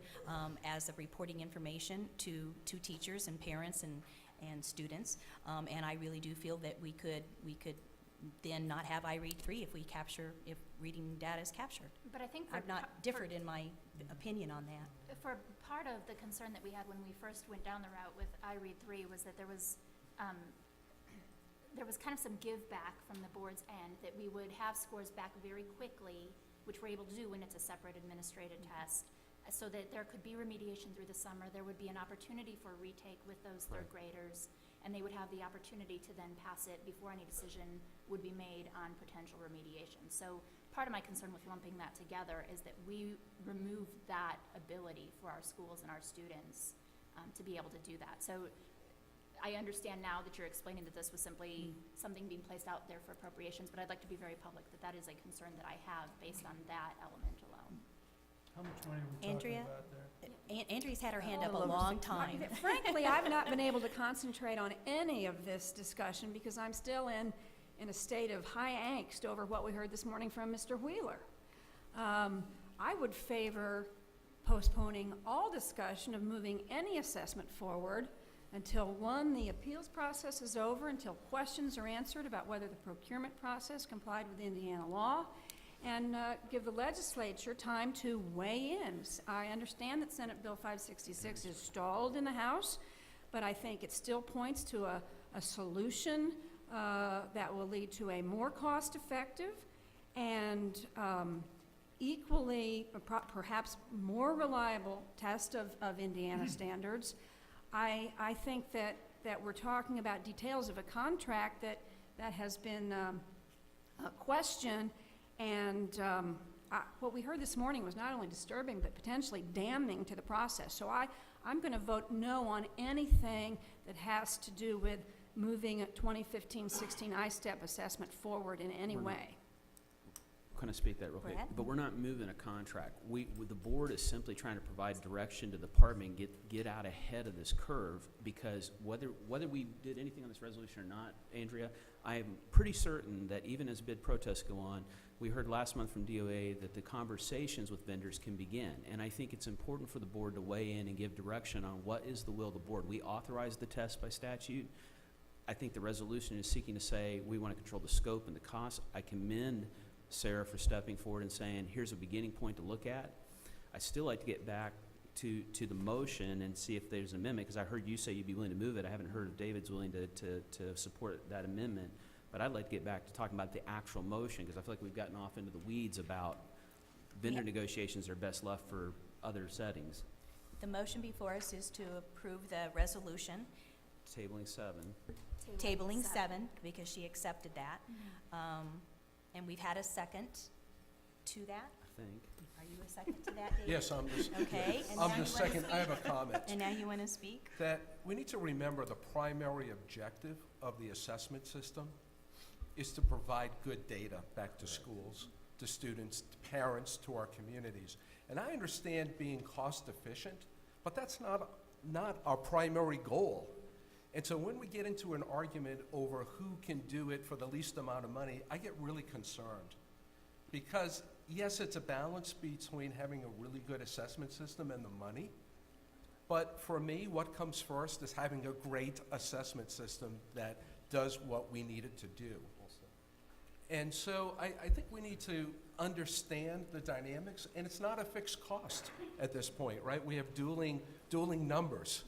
as a reporting information to teachers and parents and students. And I really do feel that we could then not have I Read 3 if reading data is captured. But I think for I've not differed in my opinion on that. For part of the concern that we had when we first went down the route with I Read 3 was that there was kind of some give back from the board's end, that we would have scores back very quickly, which we're able to do when it's a separate administrative test, so that there could be remediation through the summer. There would be an opportunity for a retake with those third graders, and they would have the opportunity to then pass it before any decision would be made on potential remediation. So part of my concern with lumping that together is that we remove that ability for our schools and our students to be able to do that. So I understand now that you're explaining that this was simply something being placed out there for appropriations, but I'd like to be very public that that is a concern that I have based on that element alone. How much money are we talking Andrea? about there? Andrea's had her hand up All a over long the- time. Frankly, I've not been able to concentrate on any of this discussion because I'm still in a state of high angst over what we heard this morning from Mr. Wheeler. I would favor postponing all discussion of moving any assessment forward until, one, the appeals process is over, until questions are answered about whether the procurement process complied with Indiana law, and give the legislature time to weigh in. I understand that Senate Bill 566 is stalled in the House, but I think it still points to a solution that will lead to a more cost-effective and equally, perhaps more reliable test of Indiana standards. I think that we're talking about details of a contract that has been questioned. And what we heard this morning was not only disturbing, but potentially damning to the process. So I'm going to vote no on anything that has to do with moving a 2015-16 I-STEP assessment forward in any way. Can I speak that real quick? ahead. But we're not moving a contract. The board is simply trying to provide direction to the department, get out ahead of this curve, because whether we did anything on this resolution or not, Andrea, I am pretty certain that even as bid protests go on, we heard last month from DOA that the conversations with vendors can begin. And I think it's important for the board to weigh in and give direction on what is the will of the board. We authorize the test by statute. I think the resolution is seeking to say we want to control the scope and the cost. I commend Sarah for stepping forward and saying, here's a beginning point to look at. I still like to get back to the motion and see if there's an amendment, because I heard you say you'd be willing to move it. I haven't heard if David's willing to support that amendment. But I'd like to get back to talking about the actual motion, because I feel like we've gotten off into the weeds about vendor negotiations are best left for other settings. The motion before us is to approve the resolution, Tabling 7. tabling 7, because she accepted that. And we've had a second to that. I think. Are you a second to that, David? Yes, I'm just, Okay. and I'm now you the wanna second, I have a speak? comment. And now you want to speak? That we need to remember the primary objective of the assessment system is to provide good data back to schools, to students, to parents, to our communities. And I understand being cost efficient, but that's not our primary goal. And so when we get into an argument over who can do it for the least amount of money, I get really concerned. Because yes, it's a balance between having a really good assessment system and the money. But for me, what comes first is having a great assessment system that does what we need it to do. And so I think we need to understand the dynamics, and it's not a fixed cost at this point, right? We have dueling numbers.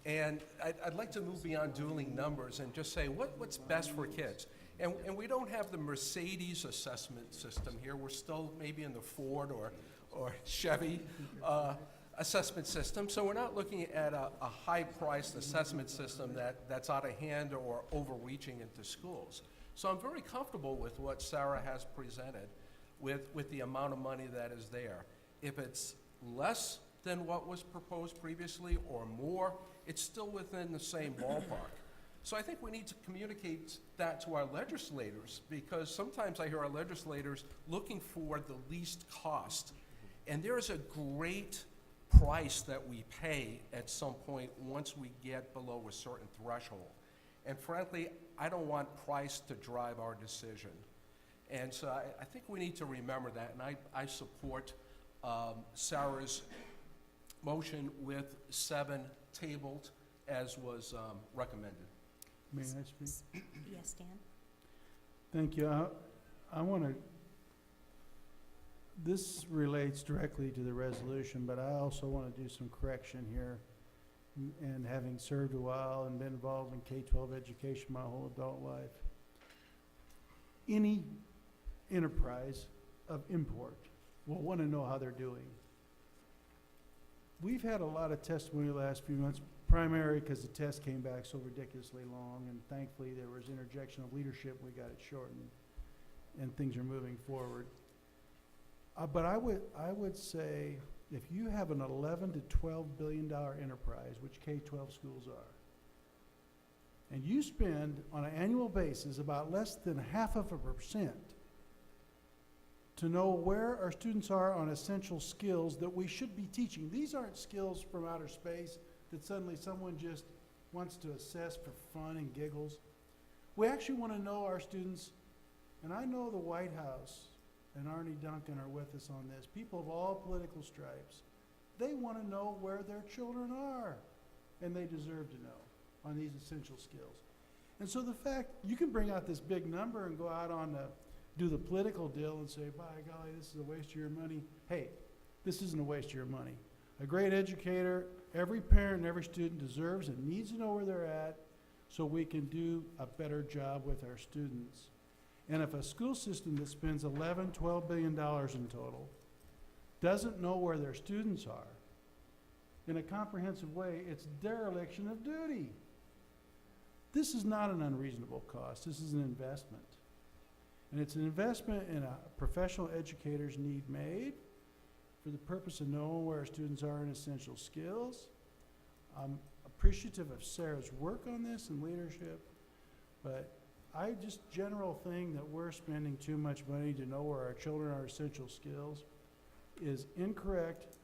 And I'd like to move beyond dueling numbers and just say what's best for kids. And we don't have the Mercedes assessment system here. We're still maybe in the Ford or Chevy assessment system. So we're not looking at a high-priced assessment system that's out of hand or overreaching into schools. So I'm very comfortable with what Sarah has presented with the amount of money that is there. If it's less than what was proposed previously or more, it's still within the same ballpark. So I think we need to communicate that to our legislators, because sometimes I hear our legislators looking for the least cost. And there is a great price that we pay at some point once we get below a certain threshold. And frankly, I don't want price to drive our decision. And so I think we need to remember that, and I support Sarah's motion with 7 tabled as was recommended. May I speak? Yes, Dan? Thank you. I want to, this relates directly to the resolution, but I also want to do some correction here. And having served a while and been involved in K-12 education my whole adult life, any enterprise of import will want to know how they're doing. We've had a lot of testimony the last few months, primarily because the test came back so ridiculously long, and thankfully there was interjection of leadership, we got it shortened, and things are moving forward. But I would say, if you have an $11 to $12 billion enterprise, which K-12 schools are, and you spend on an annual basis about less than 0.5% to know where our students are on essential skills that we should be teaching. These aren't skills from outer space that suddenly someone just wants to assess for fun and giggles. We actually want to know our students, and I know the White House and Arnie Duncan are with us on this, people of all political stripes. They want to know where their children are, and they deserve to know on these essential skills. And so the fact, you can bring out this big number and go out on the, do the political deal and say, by golly, this is a waste of your money. Hey, this isn't a waste of your money. A great educator, every parent and every student deserves and needs to know where they're at so we can do a better job with our students. And if a school system that spends $11, $12 billion in total doesn't know where their students are in a comprehensive way, it's dereliction of duty. This is not an unreasonable cost. This is an investment. And it's an investment in a professional educator's need made for the purpose of knowing where our students are in essential skills. I'm appreciative of Sarah's work on this and leadership, but I just general thing that we're spending too much money to know where our children are essential skills is incorrect.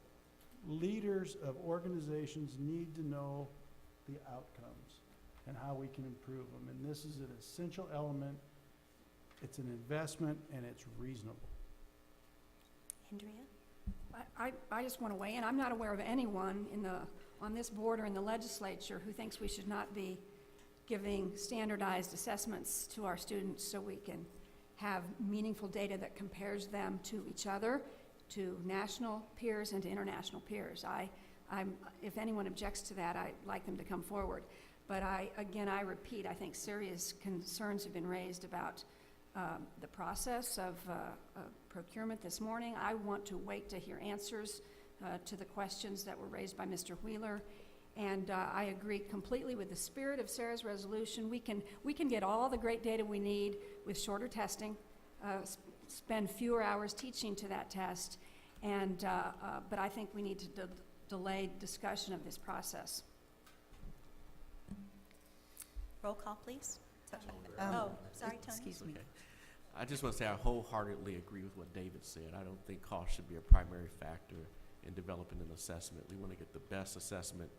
Leaders of organizations need to know the outcomes and how we can improve them. And this is an essential element. It's an investment and it's reasonable. Andrea? I just want to weigh in. I'm not aware of anyone on this board or in the legislature who thinks we should not be giving standardized assessments to our students so we can have meaningful data that compares them to each other, to national peers and to international peers. If anyone objects to that, I'd like them to come forward. But I repeat, I think serious concerns have been raised about the process of procurement this morning. I want to wait to hear answers to the questions that were raised by Mr. Wheeler. And I agree completely with the spirit of Sarah's resolution. We can get all the great data we need with shorter testing, spend fewer hours teaching to that test, and but I think we need to delay discussion of this process. Roll call, please. Sorry, Tony. Excuse me. Okay. I just want to say I wholeheartedly agree with what David said. I don't think cost should be a primary factor in developing an assessment. We want to get the best assessment.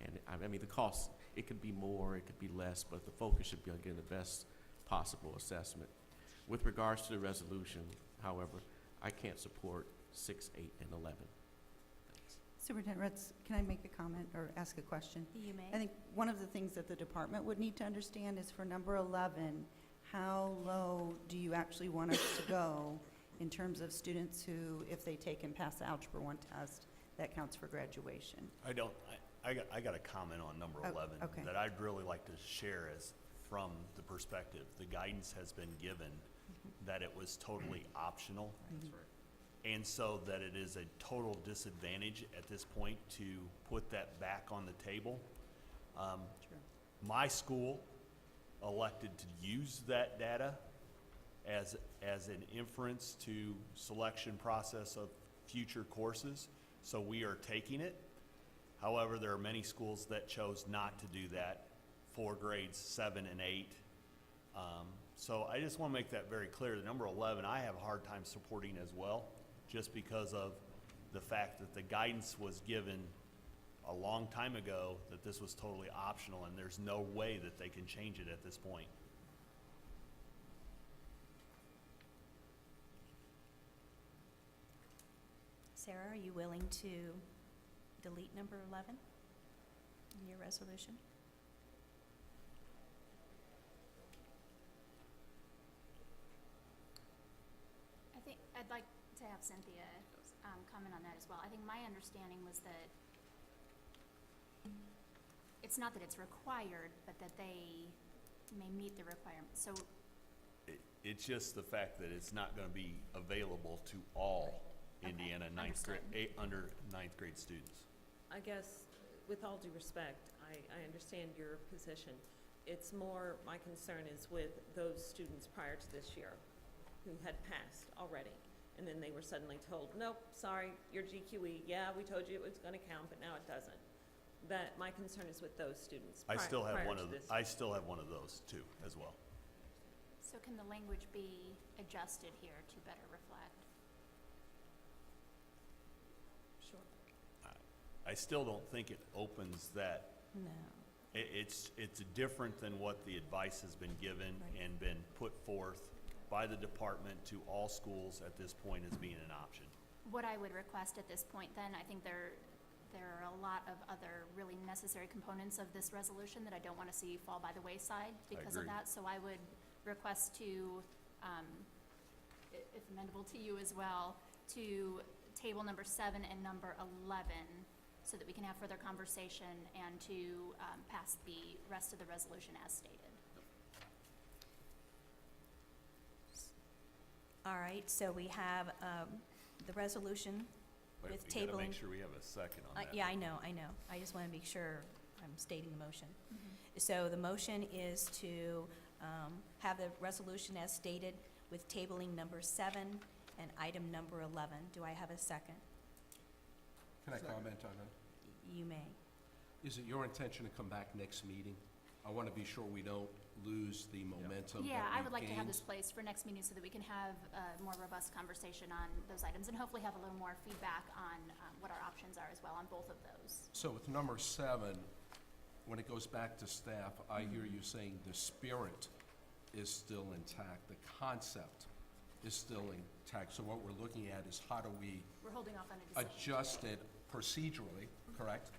And I mean, the cost, it could be more, it could be less, but the focus should be on getting the best possible assessment. With regards to the resolution, however, I can't support 6, 8, and 11. Thanks. Superintendent Retz, can I make a comment or ask a question? You may. I think one of the things that the department would need to understand is for number 11, how low do you actually want us to go in terms of students who, if they take and pass the Algebra 1 test, that counts for graduation? I got a comment on number 11 okay. that I'd really like to share as from the perspective. The guidance has been given that it was totally optional. That's right. And so that it is a total disadvantage at this point to put that back on the table. My school elected to use that data as an inference to selection process of future courses. So we are taking it. However, there are many schools that chose not to do that for grades 7 and 8. So I just want to make that very clear. The number 11, I have a hard time supporting as well, just because of the fact that the guidance was given a long time ago that this was totally optional, and there's no way that they can change it at this point. Sarah, are you willing to delete number 11 in your resolution? I think, I'd like to have Cynthia comment on that as well. I think my understanding was that it's not that it's required, but that they may meet the requirements. So, It's just the fact that it's not gonna be available to all Indiana under ninth grade students. I guess, with all due respect, I understand your position. It's more, my concern is with those students prior to this year who had passed already. And then they were suddenly told, nope, sorry, your GQE, yeah, we told you it was gonna count, but now it doesn't. That, my concern is with those students I still have prior one to of, this. I still have one of those too, as well. so can the language be adjusted here to better reflect? Sure. I still don't think it opens that. No. It's different than what the advice has been given Right. and been put forth by the department to all schools at this point as being an option. What I would request at this point then, I think there are a lot of other really necessary components of this resolution that I don't want to see fall by the wayside because of agree. that. So I would request to, if amendable to you as well, to table number 7 and number 11 so that we can have further conversation and to pass the rest of the resolution as stated. All right, so we have the resolution But with we gotta tabling. make sure we have a second on that. Yeah, I know. I just want to make sure I'm stating the motion. So the motion is to have the resolution as stated with tabling number 7 and item number 11. Do I have a second? Can I comment on that? You may. Is it your intention to come back next meeting? I want to be sure we don't lose the momentum that Yeah, I we've would like to have gained. this placed for next meeting so that we can have a more robust conversation on those items and hopefully have a little more feedback on what our options are as well on both of those. So with number 7, when it goes back to staff, I hear you saying the spirit is still intact, the concept is still intact. So what we're looking at is how do we We're holding off on a decision. adjust it procedurally, correct?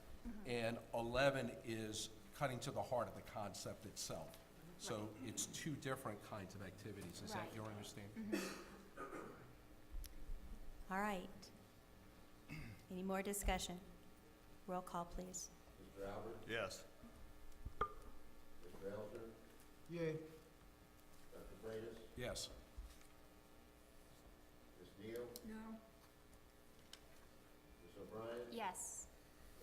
And 11 is cutting to the heart of the concept itself. So it's two different kinds of activities. Is that Right. your understanding? All right. Any more discussion? Roll call, please. Mr. Albert? Yes. Mr. Elder? Yay. Dr. Freitas? Yes. Ms. Neal? No. Ms. O'Brien? Yes.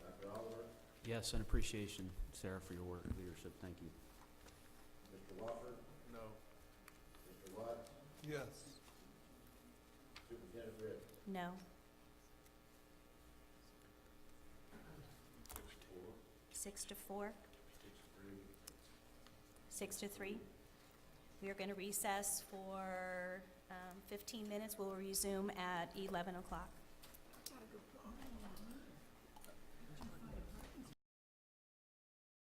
Dr. Oliver? Yes, and appreciation, Sarah, for your work, leadership. Thank you. Mr. Wofford? No. Mr. Watts? Yes. Superintendent Britt? No. 6 to 4? 6 to 3. We are going to recess for 15 minutes. We'll resume at 11 o'clock.